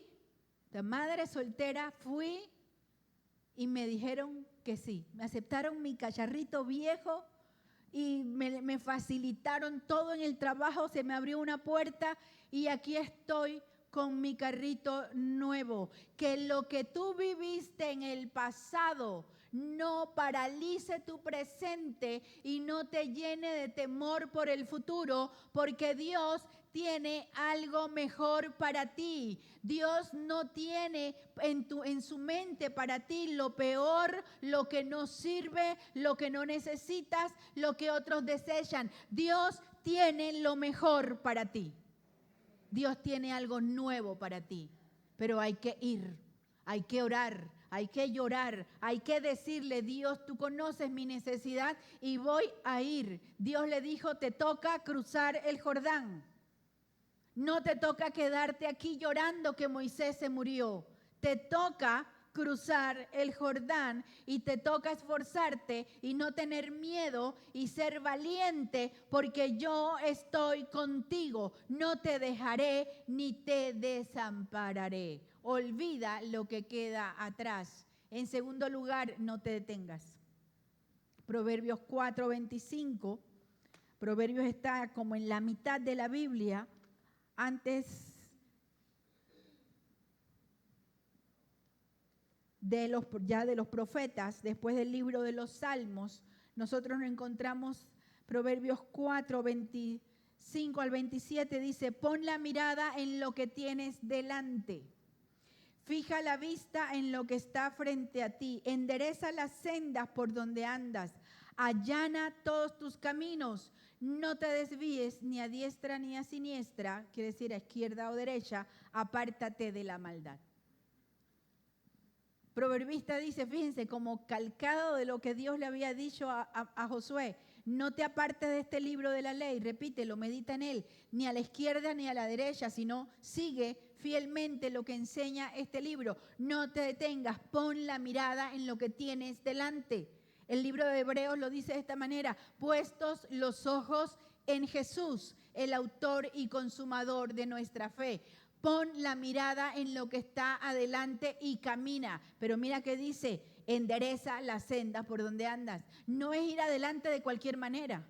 de madre soltera, fui y me dijeron que sí. Me aceptaron mi cacharrito viejo y me facilitaron todo en el trabajo, se me abrió una puerta y aquí estoy con mi carrito nuevo. Que lo que tú viviste en el pasado no paralice tu presente y no te llene de temor por el futuro, porque Dios tiene algo mejor para ti. Dios no tiene en su mente para ti lo peor, lo que no sirve, lo que no necesitas, lo que otros desechan. Dios tiene lo mejor para ti. Dios tiene algo nuevo para ti, pero hay que ir, hay que orar, hay que llorar, hay que decirle: Dios, tú conoces mi necesidad y voy a ir. Dios le dijo: te toca cruzar el Jordán. No te toca quedarte aquí llorando que Moisés se murió. Te toca cruzar el Jordán y te toca esforzarte y no tener miedo y ser valiente, porque yo estoy contigo. No te dejaré ni te desampararé. Olvida lo que queda atrás. En segundo lugar, no te detengas. Proverbios 4:25. Proverbios está como en la mitad de la Biblia, antes de los profetas, después del libro de los Salmos. Nosotros nos encontramos Proverbios 4:25-27, dice: pon la mirada en lo que tienes delante, fija la vista en lo que está frente a ti, endereza las sendas por donde andas, allana todos tus caminos, no te desvíes ni a diestra ni a siniestra, quiere decir a izquierda o derecha, apártate de la maldad. Proverbista dice, fíjense, como calcado de lo que Dios le había dicho a Josué: no te apartes de este libro de la ley, repítelo, medita en él, ni a la izquierda ni a la derecha, sino sigue fielmente lo que enseña este libro. No te detengas, pon la mirada en lo que tienes delante. El libro de Hebreos lo dice de esta manera: puestos los ojos en Jesús, el autor y consumador de nuestra fe. Pon la mirada en lo que está adelante y camina. Pero mira que dice: endereza la senda por donde andas. No es ir adelante de cualquier manera.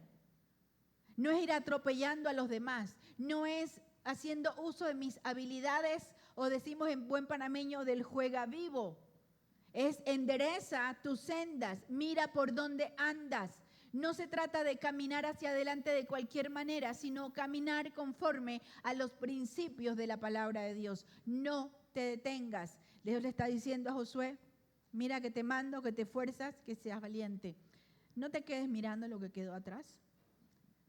No es ir atropellando a los demás. No es haciendo uso de mis habilidades, o decimos en buen panameño, del juega vivo. Es endereza tus sendas, mira por dónde andas. No se trata de caminar hacia adelante de cualquier manera, sino caminar conforme a los principios de la palabra de Dios. No te detengas. Dios le está diciendo a Josué: mira que te mando, que te esfuerzas, que seas valiente. No te quedes mirando lo que quedó atrás.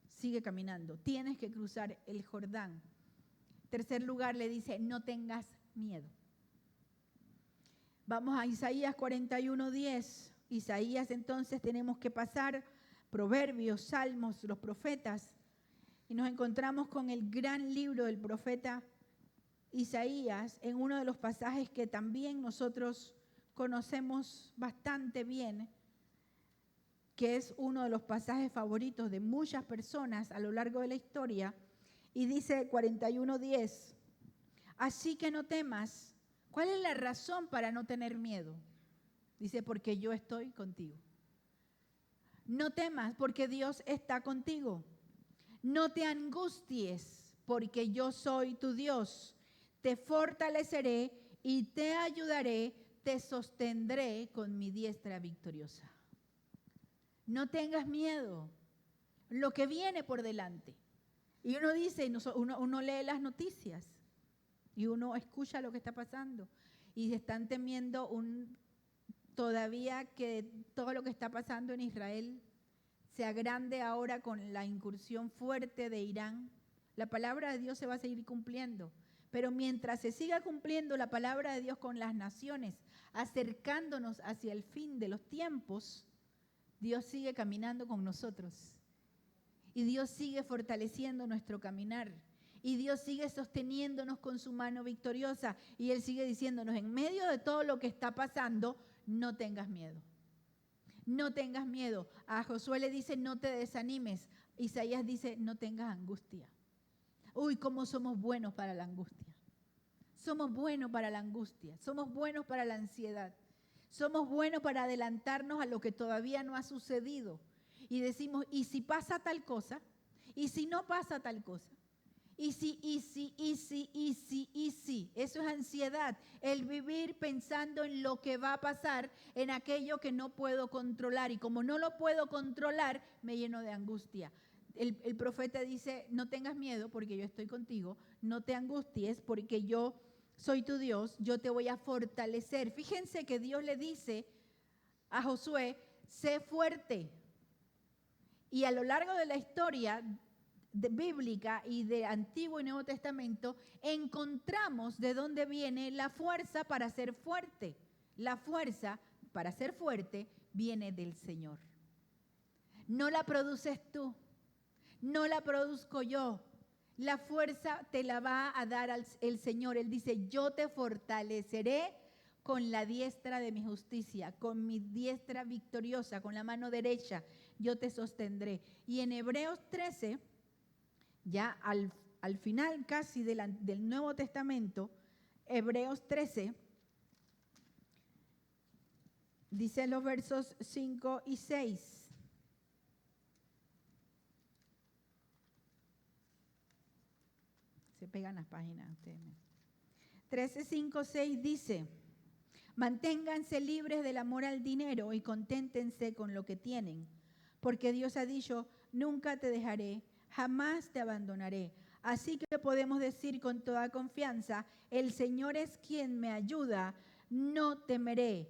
Sigue caminando. Tienes que cruzar el Jordán. Tercer lugar, le dice: no tengas miedo. Vamos a Isaías 41:10. Isaías, entonces tenemos que pasar Proverbios, Salmos, los profetas, y nos encontramos con el gran libro del profeta Isaías en uno de los pasajes que también nosotros conocemos bastante bien, que es uno de los pasajes favoritos de muchas personas a lo largo de la historia, y dice 41:10: así que no temas. ¿Cuál es la razón para no tener miedo? Dice: porque yo estoy contigo. No temas, porque Dios está contigo. No te angusties, porque yo soy tu Dios. Te fortaleceré y te ayudaré, te sostendré con mi diestra victoriosa. No tengas miedo, lo que viene por delante. Y uno dice, uno lee las noticias y uno escucha lo que está pasando, y están temiendo todavía que todo lo que está pasando en Israel se agrande ahora con la incursión fuerte de Irán. La palabra de Dios se va a seguir cumpliendo, pero mientras se siga cumpliendo la palabra de Dios con las naciones, acercándonos hacia el fin de los tiempos, Dios sigue caminando con nosotros, y Dios sigue fortaleciendo nuestro caminar, y Dios sigue sosteniéndonos con su mano victoriosa, y Él sigue diciéndonos: en medio de todo lo que está pasando, no tengas miedo. No tengas miedo. A Josué le dice: no te desanimes. Isaías dice: no tengas angustia. Uy, cómo somos buenos para la angustia. Somos buenos para la angustia. Somos buenos para la ansiedad. Somos buenos para adelantarnos a lo que todavía no ha sucedido. Y decimos: ¿y si pasa tal cosa? ¿Y si no pasa tal cosa? Y si. Eso es ansiedad. El vivir pensando en lo que va a pasar, en aquello que no puedo controlar. Y como no lo puedo controlar, me lleno de angustia. El profeta dice: no tengas miedo, porque yo estoy contigo. No te angusties, porque yo soy tu Dios. Yo te voy a fortalecer. Fíjense que Dios le dice a Josué: sé fuerte. Y a lo largo de la historia, bíblica y de Antiguo y Nuevo Testamento, encontramos de dónde viene la fuerza para ser fuerte. La fuerza para ser fuerte viene del Señor. No la produces tú, no la produzco yo. La fuerza te la va a dar el Señor. Él dice, yo te fortaleceré con la diestra de mi justicia, con mi diestra victoriosa, con la mano derecha, yo te sostendré. Y en Hebreos 13, ya al final casi del Nuevo Testamento, Hebreos 13, dice los versos 5 y 6. Se pegan las páginas. 13, 5, 6 dice, manténganse libres del amor al dinero y conténtense con lo que tienen, porque Dios ha dicho, nunca te dejaré, jamás te abandonaré. Así que podemos decir con toda confianza, el Señor es quien me ayuda, no temeré.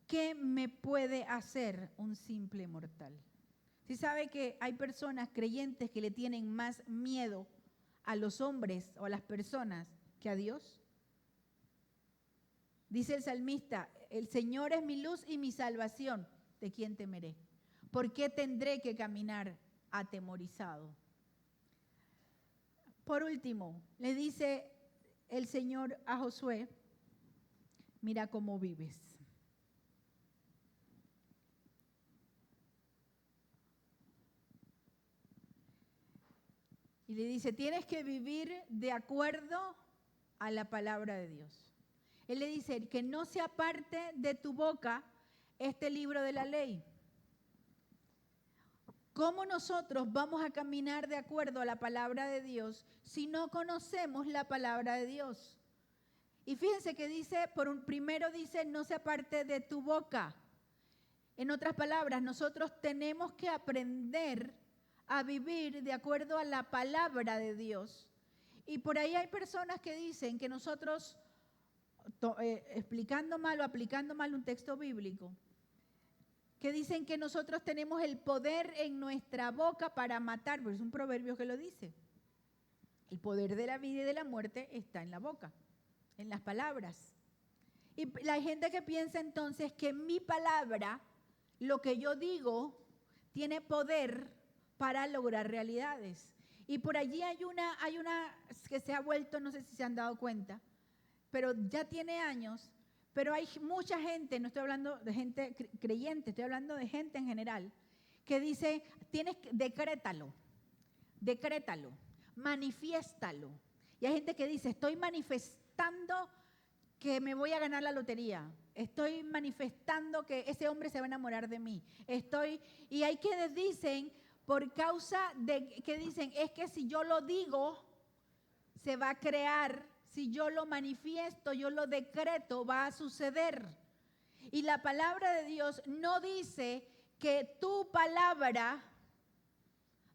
¿Qué me puede hacer un simple mortal? ¿Sí sabe que hay personas creyentes que le tienen más miedo a los hombres o a las personas que a Dios? Dice el salmista, el Señor es mi luz y mi salvación, ¿de quién temeré? ¿Por qué tendré que caminar atemorizado? Por último, le dice el Señor a Josué, mira cómo vives. Y le dice, tienes que vivir de acuerdo a la palabra de Dios. Él le dice que no se aparte de tu boca este libro de la ley. ¿Cómo nosotros vamos a caminar de acuerdo a la palabra de Dios si no conocemos la palabra de Dios? Y fíjense que dice, primero dice, no se aparte de tu boca. En otras palabras, nosotros tenemos que aprender a vivir de acuerdo a la palabra de Dios. Y por ahí hay personas que dicen que nosotros, explicando mal o aplicando mal un texto bíblico, que dicen que nosotros tenemos el poder en nuestra boca para matar, porque es un proverbio que lo dice. El poder de la vida y de la muerte está en la boca, en las palabras. Y la gente que piensa entonces que mi palabra, lo que yo digo, tiene poder para lograr realidades. Y por allí hay una que se ha vuelto, no sé si se han dado cuenta, pero ya tiene años, pero hay mucha gente, no estoy hablando de gente creyente, estoy hablando de gente en general, que dice, decrétalo, manifiéstalo. Y hay gente que dice, estoy manifestando que me voy a ganar la lotería. Estoy manifestando que ese hombre se va a enamorar de mí. Y hay quienes dicen, por causa de que dicen, es que si yo lo digo, se va a crear. Si yo lo manifiesto, yo lo decreto, va a suceder. Y la palabra de Dios no dice que tu palabra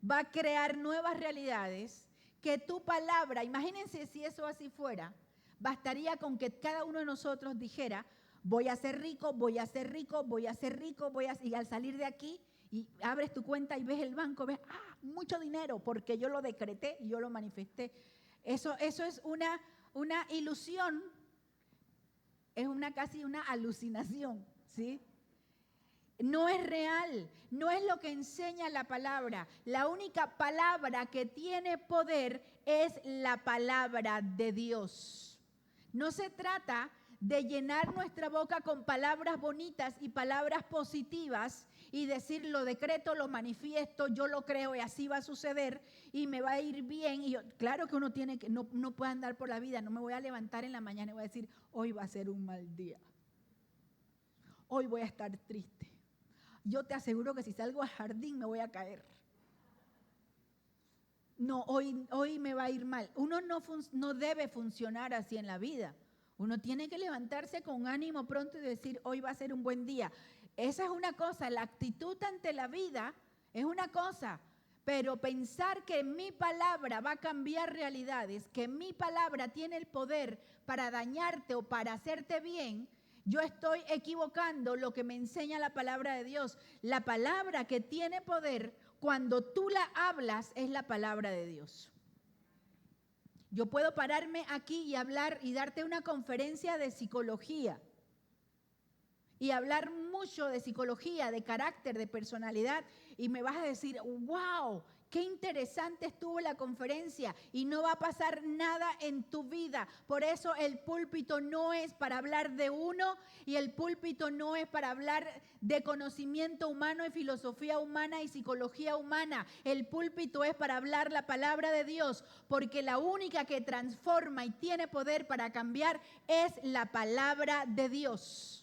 va a crear nuevas realidades, que tu palabra, imagínense si eso así fuera, bastaría con que cada uno de nosotros dijera, voy a ser rico, voy a ser rico, voy a ser rico, y al salir de aquí y abres tu cuenta y ves el banco, ves, mucho dinero, porque yo lo decreté y yo lo manifesté. Eso es una ilusión, es casi una alucinación, ¿sí? No es real, no es lo que enseña la palabra. La única palabra que tiene poder es la palabra de Dios. No se trata de llenar nuestra boca con palabras bonitas y palabras positivas y decir lo decreto, lo manifiesto, yo lo creo y así va a suceder y me va a ir bien. Y claro que uno tiene que, no puede andar por la vida, no me voy a levantar en la mañana y voy a decir, hoy va a ser un mal día. Hoy voy a estar triste. Yo te aseguro que si salgo al jardín me voy a caer. No, hoy me va a ir mal. Uno no debe funcionar así en la vida. Uno tiene que levantarse con ánimo pronto y decir, hoy va a ser un buen día. Esa es una cosa, la actitud ante la vida es una cosa, pero pensar que mi palabra va a cambiar realidades, que mi palabra tiene el poder para dañarte o para hacerte bien, yo estoy equivocando lo que me enseña la palabra de Dios. La palabra que tiene poder, cuando tú la hablas, es la palabra de Dios. Yo puedo pararme aquí y hablar y darte una conferencia de psicología y hablar mucho de psicología, de carácter, de personalidad, y me vas a decir, wow, qué interesante estuvo la conferencia, y no va a pasar nada en tu vida. Por eso el púlpito no es para hablar de uno, y el púlpito no es para hablar de conocimiento humano y filosofía humana y psicología humana. El púlpito es para hablar la palabra de Dios, porque la única que transforma y tiene poder para cambiar es la palabra de Dios.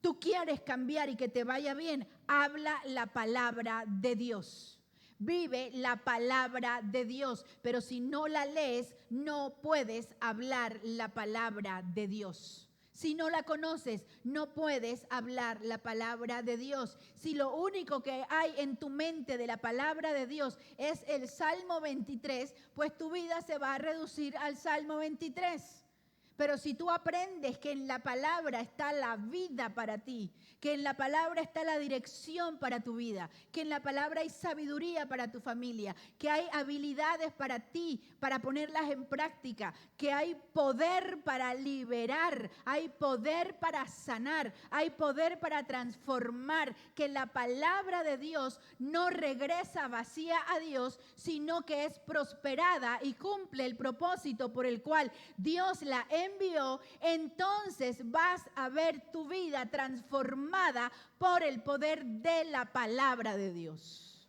Tú quieres cambiar y que te vaya bien, habla la palabra de Dios. Vive la palabra de Dios, pero si no la lees, no puedes hablar la palabra de Dios. Si no la conoces, no puedes hablar la palabra de Dios. Si lo único que hay en tu mente de la palabra de Dios es el Salmo 23, pues tu vida se va a reducir al Salmo 23. Pero si tú aprendes que en la palabra está la vida para ti, que en la palabra está la dirección para tu vida, que en la palabra hay sabiduría para tu familia, que hay habilidades para ti, para ponerlas en práctica, que hay poder para liberar, hay poder para sanar, hay poder para transformar, que la palabra de Dios no regresa vacía a Dios, sino que es prosperada y cumple el propósito por el cual Dios la envió, entonces vas a ver tu vida transformada por el poder de la palabra de Dios.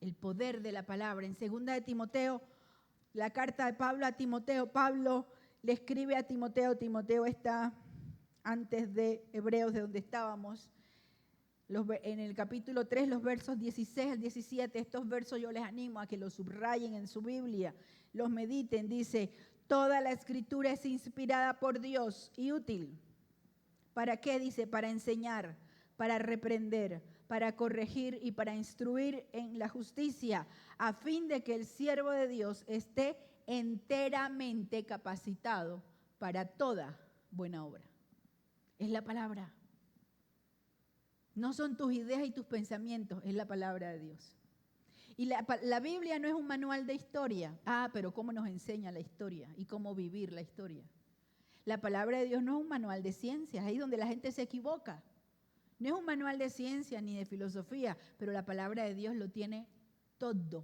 El poder de la palabra. En 2 de Timoteo, la carta de Pablo a Timoteo, Pablo le escribe a Timoteo, Timoteo está antes de Hebreos, de donde estábamos, en el capítulo 3, los versos 16 al 17, estos versos yo les animo a que los subrayen en su Biblia, los mediten. Dice: toda la escritura es inspirada por Dios y útil. ¿Para qué? Dice: para enseñar, para reprender, para corregir y para instruir en la justicia, a fin de que el siervo de Dios esté enteramente capacitado para toda buena obra. Es la palabra. No son tus ideas y tus pensamientos, es la palabra de Dios. Y la Biblia no es un manual de historia. Pero ¿cómo nos enseña la historia y cómo vivir la historia? La palabra de Dios no es un manual de ciencias, ahí donde la gente se equivoca. No es un manual de ciencia ni de filosofía, pero la palabra de Dios lo tiene todo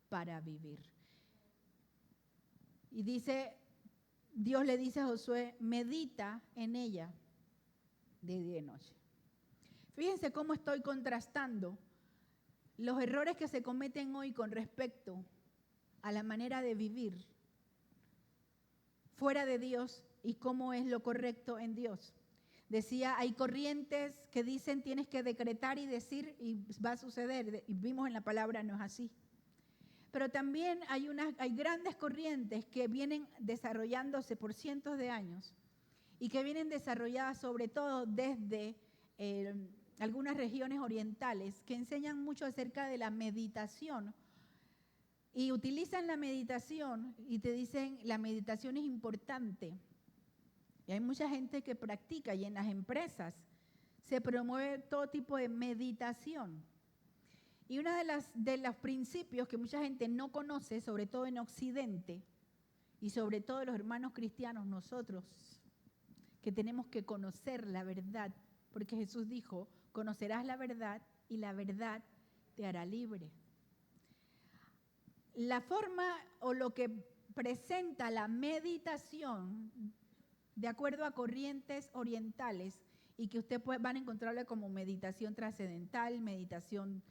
para vivir. Y dice, Dios le dice a Josué: medita en ella de día y noche. Fíjense cómo estoy contrastando los errores que se cometen hoy con respecto a la manera de vivir fuera de Dios y cómo es lo correcto en Dios. Decía, hay corrientes que dicen tienes que decretar y decir y va a suceder. Y vimos en la palabra, no es así. Pero también hay grandes corrientes que vienen desarrollándose por cientos de años y que vienen desarrolladas sobre todo desde algunas regiones orientales que enseñan mucho acerca de la meditación y utilizan la meditación y te dicen la meditación es importante. Y hay mucha gente que practica y en las empresas se promueve todo tipo de meditación. Y uno de los principios que mucha gente no conoce, sobre todo en Occidente y sobre todo los hermanos cristianos, nosotros, que tenemos que conocer la verdad, porque Jesús dijo: conocerás la verdad y la verdad te hará libre. La forma o lo que presenta la meditación, de acuerdo a corrientes orientales, y que usted van a encontrarla como meditación trascendental, meditación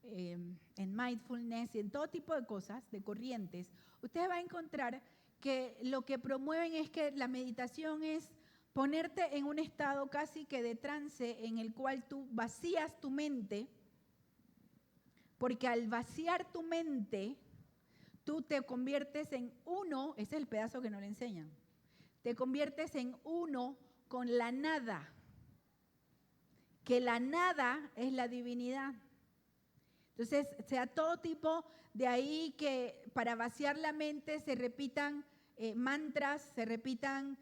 en mindfulness y en todo tipo de cosas, de corrientes, usted va a encontrar que lo que promueven es que la meditación es ponerte en un estado casi que de trance en el cual tú vacías tu mente, porque al vaciar tu mente, tú te conviertes en uno, ese es el pedazo que no le enseñan, te conviertes en uno con la nada, que la nada es la divinidad. Entonces, sea todo tipo de ahí que para vaciar la mente se repitan mantras, se repitan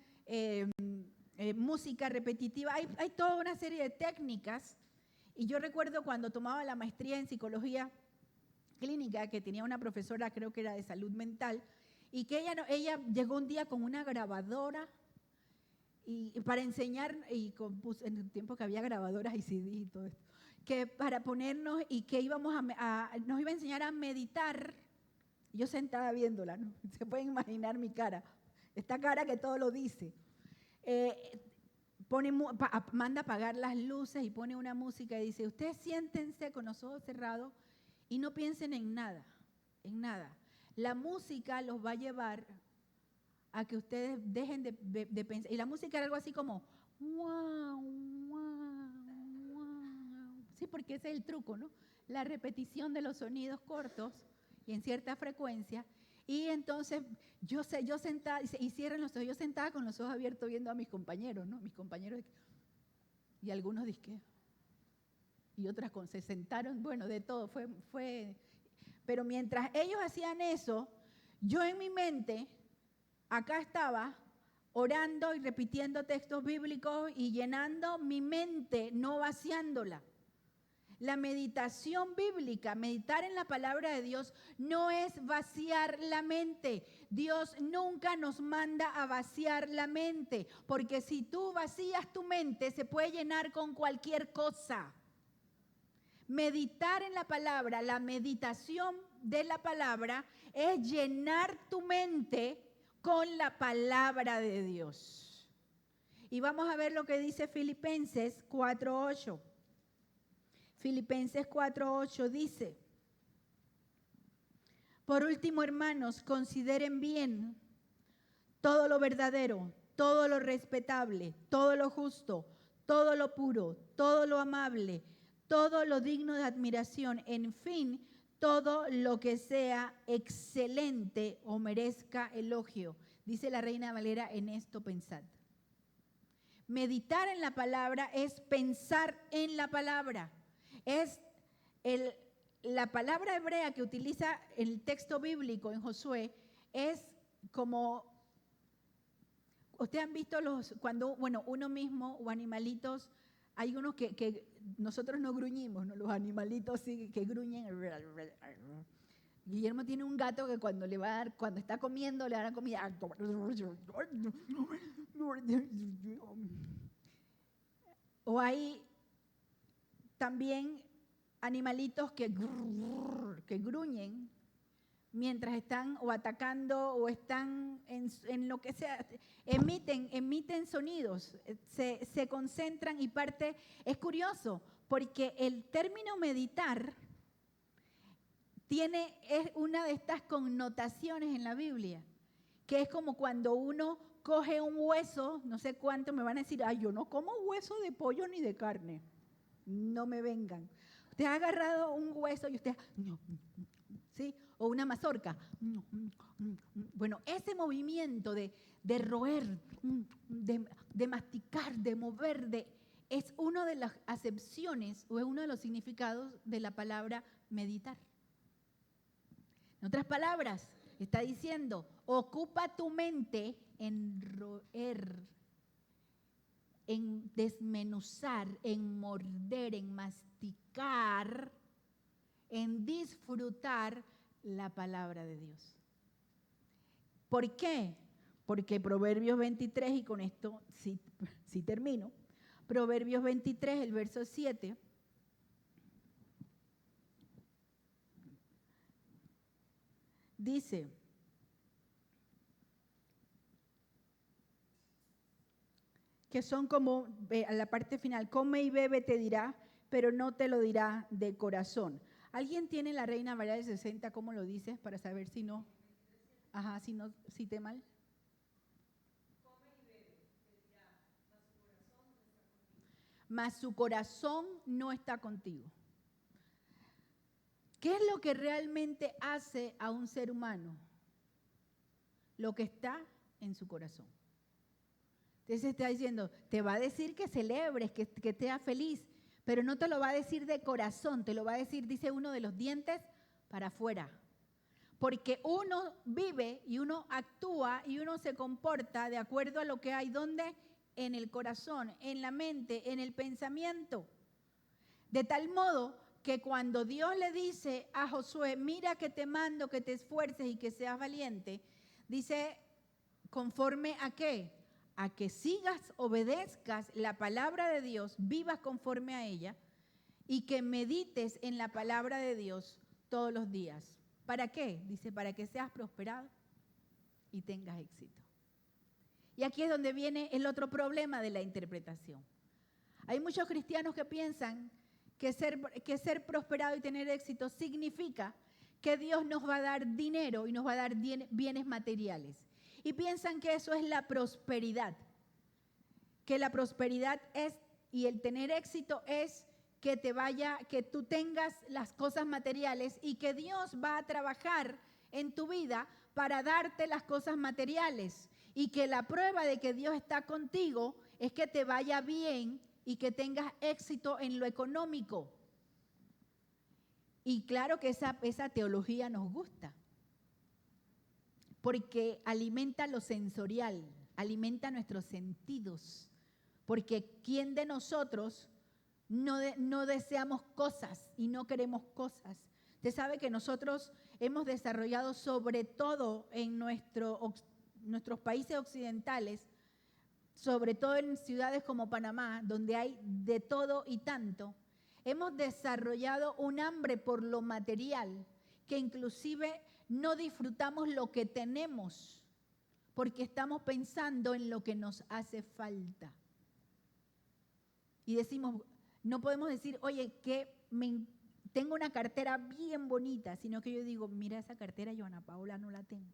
música repetitiva, hay toda una serie de técnicas Y yo recuerdo cuando tomaba la maestría en psicología clínica, que tenía una profesora, creo que era de salud mental, y que ella llegó un día con una grabadora y para enseñar, y en el tiempo que había grabadoras y CD y todo esto, que para ponernos y que nos iba a enseñar a meditar. Yo sentada viéndola, ¿no? Se pueden imaginar mi cara, esta cara que todo lo dice. Manda a apagar las luces y pone una música y dice, ustedes siéntense con los ojos cerrados y no piensen en nada, en nada. La música los va a llevar a que ustedes dejen de pensar. Y la música era algo así como, wow, wow, wow. Sí, porque ese es el truco, ¿no? La repetición de los sonidos cortos y en cierta frecuencia. Y entonces yo sentada, y cierren los ojos, yo sentada con los ojos abiertos viendo a mis compañeros, ¿no? Mis compañeros, y algunos disque, y otras se sentaron, bueno, de todo, pero mientras ellos hacían eso, yo en mi mente, acá estaba orando y repitiendo textos bíblicos y llenando mi mente, no vaciándola. La meditación bíblica, meditar en la palabra de Dios, no es vaciar la mente. Dios nunca nos manda a vaciar la mente, porque si tú vacías tu mente, se puede llenar con cualquier cosa. Meditar en la palabra, la meditación de la palabra, es llenar tu mente con la palabra de Dios. Y vamos a ver lo que dice Filipenses 4:8. Filipenses 4:8 dice, por último, hermanos, consideren bien todo lo verdadero, todo lo respetable, todo lo justo, todo lo puro, todo lo amable, todo lo digno de admiración, en fin, todo lo que sea excelente o merezca elogio. Dice la Reina Valera, en esto pensad. Meditar en la palabra es pensar en la palabra. Es la palabra hebrea que utiliza el texto bíblico en Josué, es como, ustedes han visto cuando uno mismo o animalitos, hay unos que nosotros no gruñimos, ¿no? Los animalitos sí que gruñen. Guillermo tiene un gato que cuando está comiendo, le dan comida. O hay también animalitos que gruñen mientras están o atacando o están en lo que sea, emiten sonidos, se concentran y parte. Es curioso porque el término meditar es una de estas connotaciones en la Biblia, que es como cuando uno coge un hueso, no sé cuánto me van a decir, yo no como hueso de pollo ni de carne, no me vengan. Usted ha agarrado un hueso y usted, ¿sí? O una mazorca. Bueno, ese movimiento de roer, de masticar, de mover, es una de las acepciones o es uno de los significados de la palabra meditar. En otras palabras, está diciendo, ocupa tu mente en roer, en desmenuzar, en morder, en masticar, en disfrutar la palabra de Dios. ¿Por qué? Porque Proverbios 23, y con esto sí termino, Proverbios 23, el verso 7, dice, que son como, a la parte final, come y bebe te dirá, pero no te lo dirá de corazón. ¿Alguien tiene la Reina Valera del 60? ¿Cómo lo dices? Para saber si no, si no cité mal. Come y bebe te dirá, mas su corazón no está contigo. ¿Qué es lo que realmente hace a un ser humano? Lo que está en su corazón. Entonces está diciendo, te va a decir que celebres, que seas feliz, pero no te lo va a decir de corazón, te lo va a decir, dice uno, de los dientes para afuera. Porque uno vive y uno actúa y uno se comporta de acuerdo a lo que hay. ¿Dónde? En el corazón, en la mente, en el pensamiento. De tal modo que cuando Dios le dice a Josué, mira que te mando que te esfuerces y que seas valiente, dice, ¿conforme a qué? A que sigas, obedezcas la palabra de Dios, vivas conforme a ella y que medites en la palabra de Dios todos los días. ¿Para qué? Dice, para que seas prosperado y tengas éxito. Y aquí es donde viene el otro problema de la interpretación. Hay muchos cristianos que piensan que ser prosperado y tener éxito significa que Dios nos va a dar dinero y nos va a dar bienes materiales. Y piensan que eso es la prosperidad. Que la prosperidad es, y el tener éxito es que tú tengas las cosas materiales y que Dios va a trabajar en tu vida para darte las cosas materiales. Y que la prueba de que Dios está contigo es que te vaya bien y que tengas éxito en lo económico. Y claro que esa teología nos gusta, porque alimenta lo sensorial, alimenta nuestros sentidos, porque ¿quién de nosotros no deseamos cosas y no queremos cosas? Usted sabe que nosotros hemos desarrollado, sobre todo en nuestros países occidentales, sobre todo en ciudades como Panamá, donde hay de todo y tanto, hemos desarrollado un hambre por lo material, que inclusive no disfrutamos lo que tenemos, porque estamos pensando en lo que nos hace falta. Y decimos, no podemos decir, oye, tengo una cartera bien bonita, sino que yo digo, mira esa cartera, Joana Paola, no la tengo.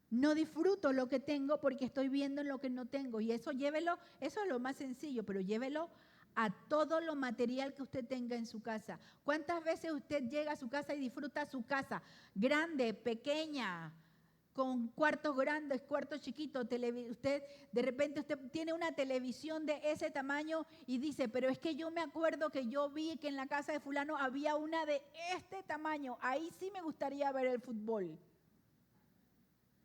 No disfruto lo que tengo porque estoy viendo en lo que no tengo. Y eso es lo más sencillo, pero llévelo a todo lo material que usted tenga en su casa. ¿Cuántas veces usted llega a su casa y disfruta su casa? Grande, pequeña, con cuartos grandes, cuartos chiquitos. De repente usted tiene una televisión de ese tamaño y dice, pero es que yo me acuerdo que yo vi que en la casa de fulano había una de este tamaño. Ahí sí me gustaría ver el fútbol.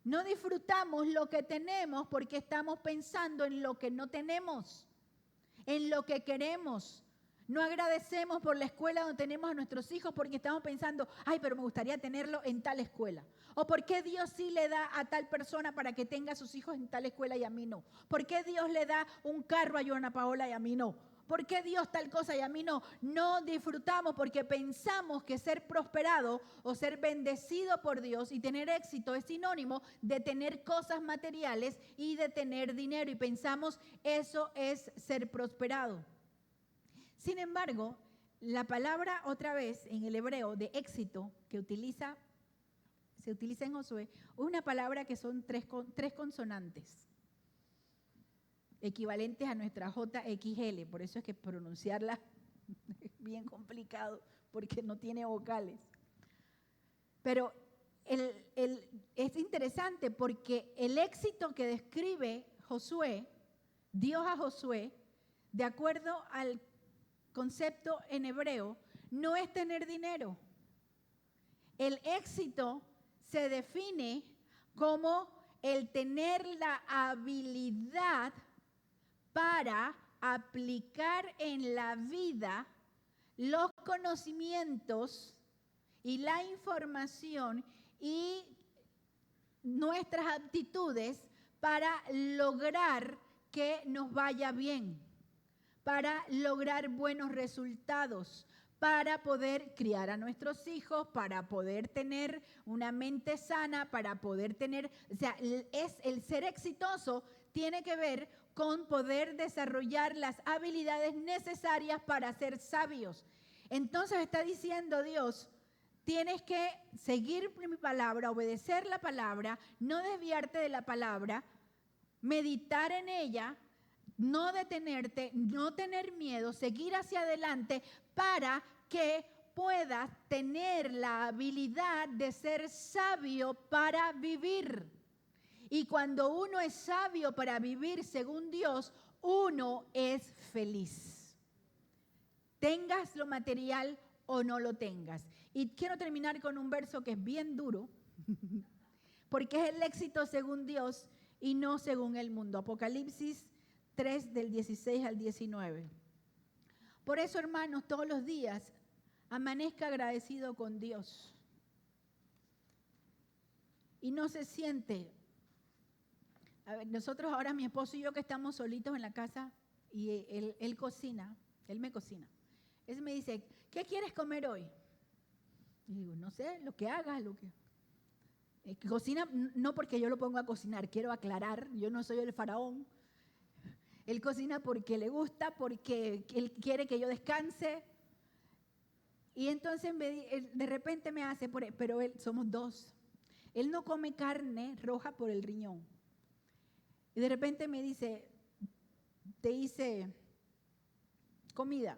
No disfrutamos lo que tenemos porque estamos pensando en lo que no tenemos, en lo que queremos. No agradecemos por la escuela donde tenemos a nuestros hijos porque estamos pensando, ay, pero me gustaría tenerlo en tal escuela. O por qué Dios sí le da a tal persona para que tenga a sus hijos en tal escuela y a mí no. ¿Por qué Dios le da un carro a Joana Paola y a mí no? ¿Por qué Dios tal cosa y a mí no? No disfrutamos porque pensamos que ser prosperado o ser bendecido por Dios y tener éxito es sinónimo de tener cosas materiales y de tener dinero. Y pensamos eso es ser prosperado. Sin embargo, la palabra otra vez en el hebreo de éxito que se utiliza en Josué, es una palabra que son tres consonantes, equivalentes a nuestra JXL, por eso es que pronunciarla es bien complicado, porque no tiene vocales. Pero es interesante porque el éxito que describe Josué, Dios a Josué, de acuerdo al concepto en hebreo, no es tener dinero. El éxito se define como el tener la habilidad para aplicar en la vida los conocimientos y la información y nuestras aptitudes para lograr que nos vaya bien, para lograr buenos resultados, para poder criar a nuestros hijos, para poder tener una mente sana, para poder tener, o sea, el ser exitoso tiene que ver con poder desarrollar las habilidades necesarias para ser sabios. Entonces está diciendo Dios, tienes que seguir mi palabra, obedecer la palabra, no desviarte de la palabra, meditar en ella, no detenerte, no tener miedo, seguir hacia adelante para que puedas tener la habilidad de ser sabio para vivir. Y cuando uno es sabio para vivir según Dios, uno es feliz. Tengas lo material o no lo tengas. Y quiero terminar con un verso que es bien duro, porque es el éxito según Dios y no según el mundo. Apocalipsis 3 del 16 al 19. Por eso, hermanos, todos los días amanezca agradecido con Dios. Y no se siente. A ver, nosotros ahora, mi esposo y yo, que estamos solitos en la casa, y él cocina, él me cocina. Él me dice, ¿qué quieres comer hoy? Y digo, no sé, lo que hagas, lo que... Cocina, no porque yo lo pongo a cocinar, quiero aclarar, yo no soy el faraón. Él cocina porque le gusta, porque él quiere que yo descanse. Y entonces de repente me hace, pero somos dos. Él no come carne roja por el riñón. Y de repente me dice, te hice comida,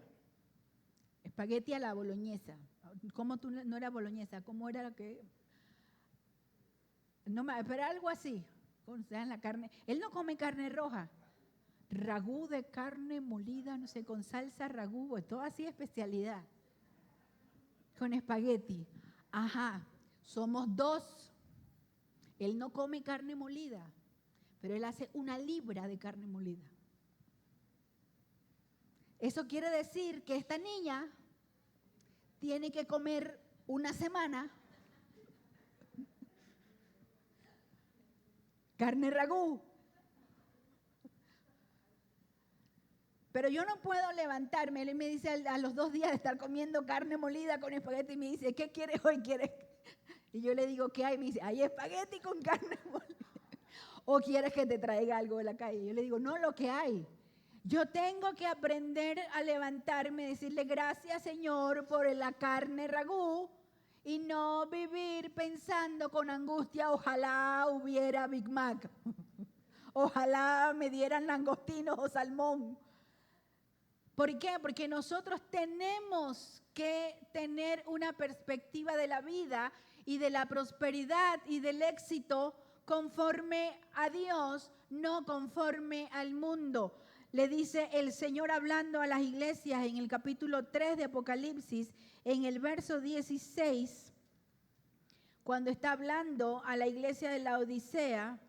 espagueti a la boloñesa. ¿Cómo tú no era boloñesa? ¿Cómo era lo que...? No, pero algo así, o sea, en la carne. Él no come carne roja. Ragú de carne molida, no sé, con salsa ragú, todo así especialidad. Con espagueti. Ajá, somos dos. Él no come carne molida, pero él hace 1 libra de carne molida. Eso quiere decir que esta niña tiene que comer 1 semana carne ragú. Pero yo no puedo levantarme. Él me dice a los 2 días de estar comiendo carne molida con espagueti y me dice, ¿qué quieres hoy? ¿Quieres? Y yo le digo, ¿qué hay? Me dice, hay espagueti con carne molida. ¿O quieres que te traiga algo de la calle? Yo le digo, no, lo que hay. Yo tengo que aprender a levantarme, decirle gracias, Señor, por la carne ragú y no vivir pensando con angustia, ojalá hubiera Big Mac. Ojalá me dieran langostinos o salmón. ¿Por qué? Porque nosotros tenemos que tener una perspectiva de la vida y de la prosperidad y del éxito conforme a Dios, no conforme al mundo. Le dice el Señor hablando a las iglesias en el capítulo 3 de Apocalipsis, en el verso 16, cuando está hablando a la iglesia de la Odisea.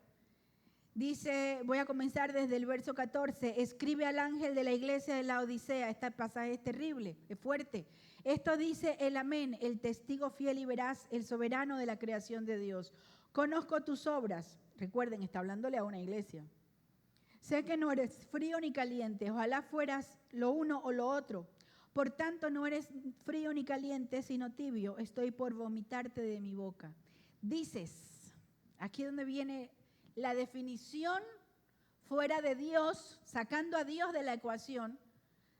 Dice, voy a comenzar desde el verso 14, escribe al ángel de la iglesia de la Odisea. Este pasaje es terrible, es fuerte. Esto dice el amén, el testigo fiel y veraz, el soberano de la creación de Dios. Conozco tus obras. Recuerden, está hablándole a una iglesia. Sé que no eres frío ni caliente, ojalá fueras lo uno o lo otro. Por tanto, no eres frío ni caliente, sino tibio. Estoy por vomitarte de mi boca. Dices, aquí es donde viene la definición fuera de Dios, sacando a Dios de la ecuación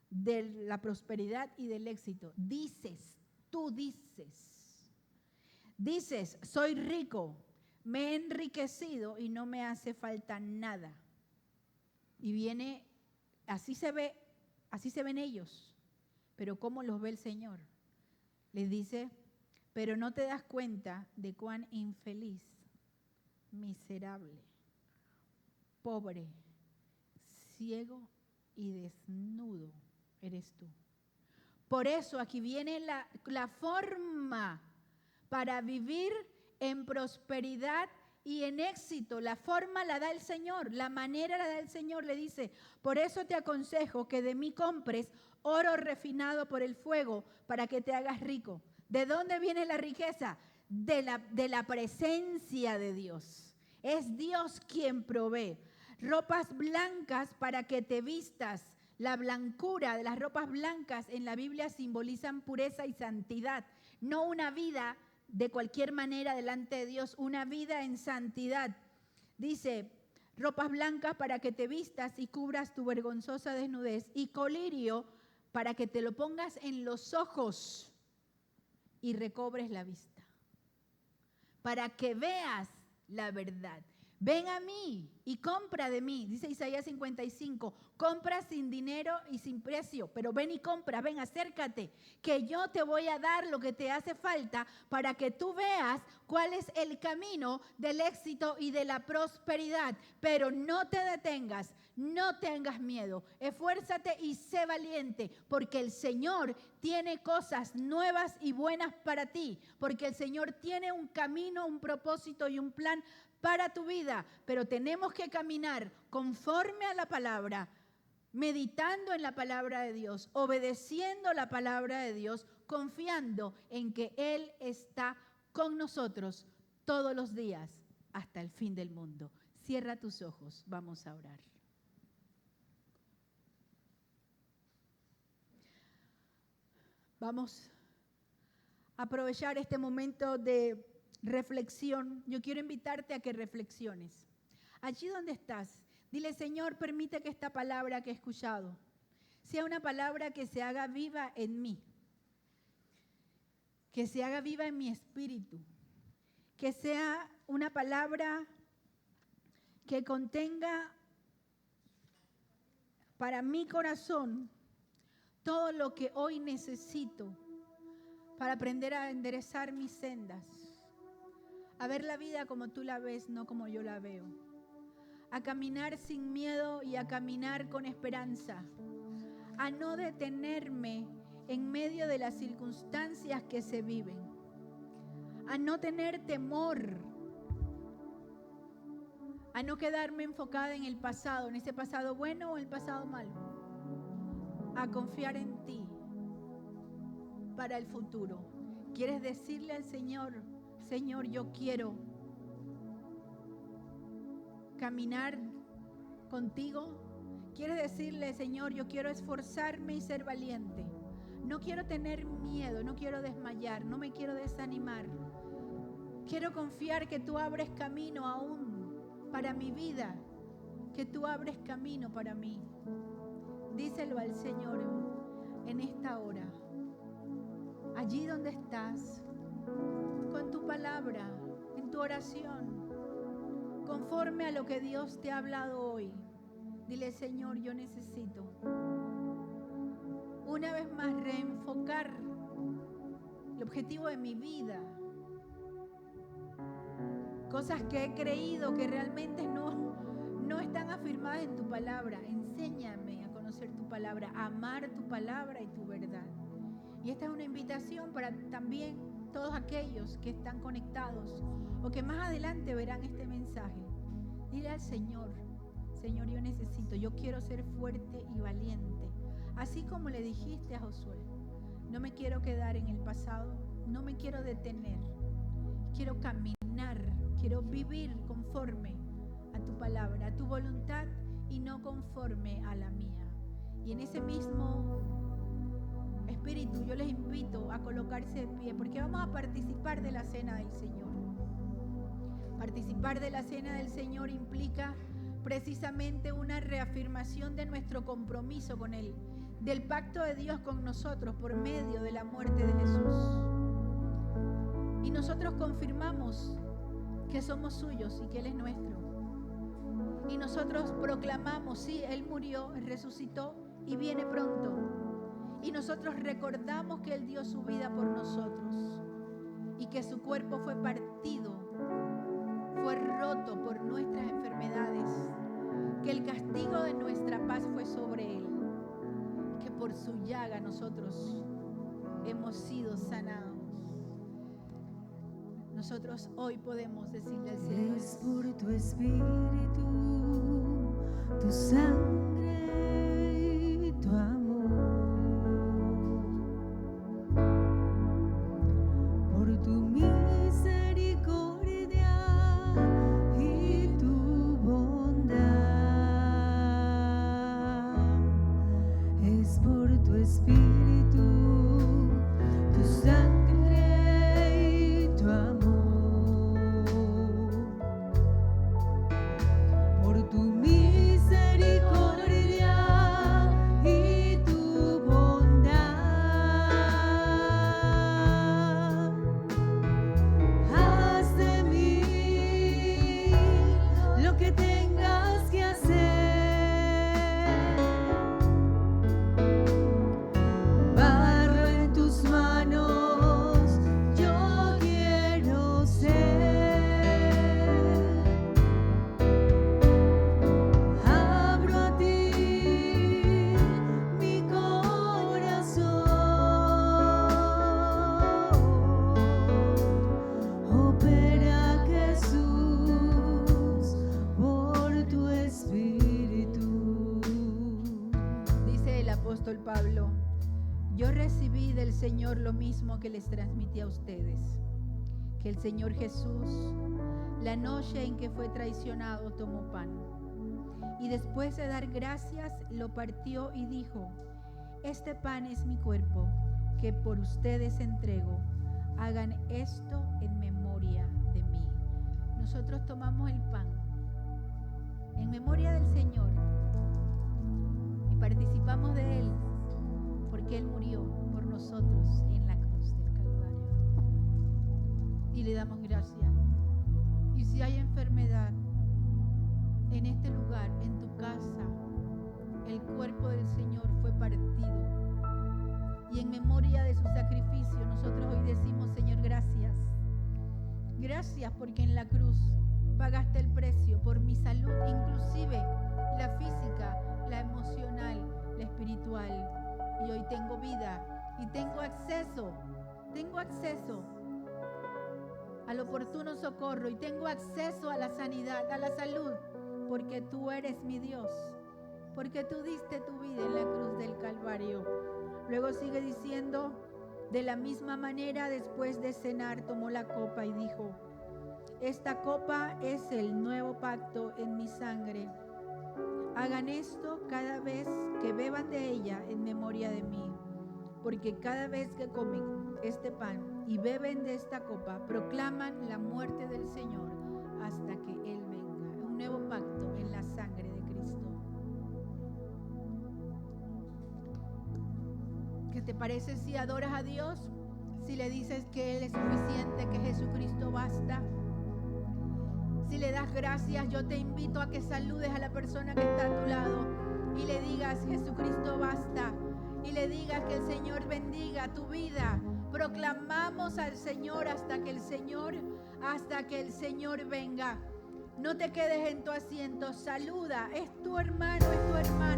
de la prosperidad y del éxito. Dices, tú dices, soy rico, me he enriquecido y no me hace falta nada. Y viene, así se ven ellos, pero ¿cómo los ve el Señor? Les dice, pero no te das cuenta de cuán infeliz, miserable, pobre, ciego y desnudo eres tú. Por eso aquí viene la forma para vivir en prosperidad y en éxito. La forma la da el Señor, la manera la da el Señor. Le dice, por eso te aconsejo que de mí compres oro refinado por el fuego para que te hagas rico. ¿De dónde viene la riqueza? De la presencia de Dios. Es Dios quien provee. Ropas blancas para que te vistas. La blancura de las ropas blancas en la Biblia simbolizan pureza y santidad. No una vida de cualquier manera delante de Dios, una vida en santidad. Dice, ropas blancas para que te vistas y cubras tu vergonzosa desnudez. Y colirio para que te lo pongas en los ojos y recobres la vista. Para que veas la verdad. Ven a mí y compra de mí, dice Isaías 55, compra sin dinero y sin precio, pero ven y compra, ven, acércate, que yo te voy a dar lo que te hace falta para que tú veas cuál es el camino del éxito y de la prosperidad. Pero no te detengas, no tengas miedo, esfuérzate y sé valiente, porque el Señor tiene cosas nuevas y buenas para ti, porque el Señor tiene un camino, un propósito y un plan para tu vida, pero tenemos que caminar conforme a la palabra, meditando en la palabra de Dios, obedeciendo la palabra de Dios, confiando en que Él está con nosotros todos los días hasta el fin del mundo. Cierra tus ojos, vamos a orar. Vamos a aprovechar este momento de reflexión. Yo quiero invitarte a que reflexiones. Allí donde estás, dile: Señor, permite que esta palabra que he escuchado sea una palabra que se haga viva en mí, que se haga viva en mi espíritu, que sea una palabra que contenga para mi corazón todo lo que hoy necesito para aprender a enderezar mis sendas, a ver la vida como tú la ves, no como yo la veo, a caminar sin miedo y a caminar con esperanza, a no detenerme en medio de las circunstancias que se viven, a no tener temor, a no quedarme enfocada en el pasado, en ese pasado bueno o el pasado malo, a confiar en ti para el futuro. ¿Quieres decirle al Señor: Señor, yo quiero caminar contigo? ¿Quieres decirle: Señor, yo quiero esforzarme y ser valiente? No quiero tener miedo, no quiero desmayar, no me quiero desanimar. Quiero confiar que tú abres camino aún para mi vida, que tú abres camino para mí. Díselo al Señor en esta hora. Allí donde estás, con tu palabra, en tu oración, conforme a lo que Dios te ha hablado hoy. Dile: Señor, yo necesito una vez más reenfocar el objetivo de mi vida. Cosas que he creído que realmente no están afirmadas en tu palabra. Enséñame a conocer tu palabra, a amar tu palabra y tu verdad. Y esta es una invitación para también todos aquellos que están conectados o que más adelante verán este mensaje. Dile al Señor: Señor, yo necesito, yo quiero ser fuerte y valiente. Así como le dijiste a Josué, no me quiero quedar en el pasado, no me quiero detener. Quiero caminar, quiero vivir conforme a tu palabra, a tu voluntad y no conforme a la mía. Y en ese mismo espíritu yo les invito a colocarse de pie, porque vamos a participar de la cena del Señor. Participar de la cena del Señor implica precisamente una reafirmación de nuestro compromiso con Él, del pacto de Dios con nosotros por medio de la muerte de Jesús. Y nosotros confirmamos que somos suyos y que Él es nuestro. Y nosotros proclamamos: sí, Él murió, resucitó y viene pronto. Y nosotros recordamos que Él dio su vida por nosotros y que su cuerpo fue partido, fue roto por nuestras enfermedades, que el castigo de nuestra paz fue sobre Él, que por su llaga nosotros hemos sido sanados. Nosotros hoy podemos decirle al Señor: es por tu espíritu, tu sangre y tu amor, por tu misericordia y tu bondad, es por tu espíritu, tu sangre y tu amor. Por tu misericordia mismo que les transmití a ustedes, que el Señor Jesús, la noche en que fue traicionado, tomó pan y después de dar gracias lo partió y dijo: este pan es mi cuerpo, que por ustedes entrego. Hagan esto en memoria de mí. Nosotros tomamos el pan en memoria del Señor y participamos de Él, porque Él murió por nosotros en la cruz del Calvario. Y le damos gracias. Y si hay enfermedad en este lugar, en tu casa, el cuerpo del Señor fue partido. Y en memoria de su sacrificio, nosotros hoy decimos: Señor, gracias. Gracias porque en la cruz pagaste el precio por mi salud, inclusive la física, la emocional, la espiritual. Y hoy tengo vida y tengo acceso al oportuno socorro y tengo acceso a la sanidad, a la salud, porque tú eres mi Dios, porque tú diste tu vida en la cruz del Calvario. Luego sigue diciendo: de la misma manera, después de cenar, tomó la copa y dijo: esta copa es el nuevo pacto en mi sangre. Hagan esto cada vez que beban de ella en memoria de mí, porque cada vez que comen este pan y beben de esta copa, proclaman la muerte del Señor hasta que Él venga. Un nuevo pacto en la sangre de Cristo. ¿Qué te parece si adoras a Dios? Si le dices que Él es suficiente, que Jesucristo basta. Si le das gracias, yo te invito a que saludes a la persona que está a tu lado y le digas: Jesucristo basta. Y le digas que el Señor bendiga tu vida. Proclamamos al Señor hasta que el Señor venga. No te quedes en tu asiento, saluda, es tu hermano, es tu hermana.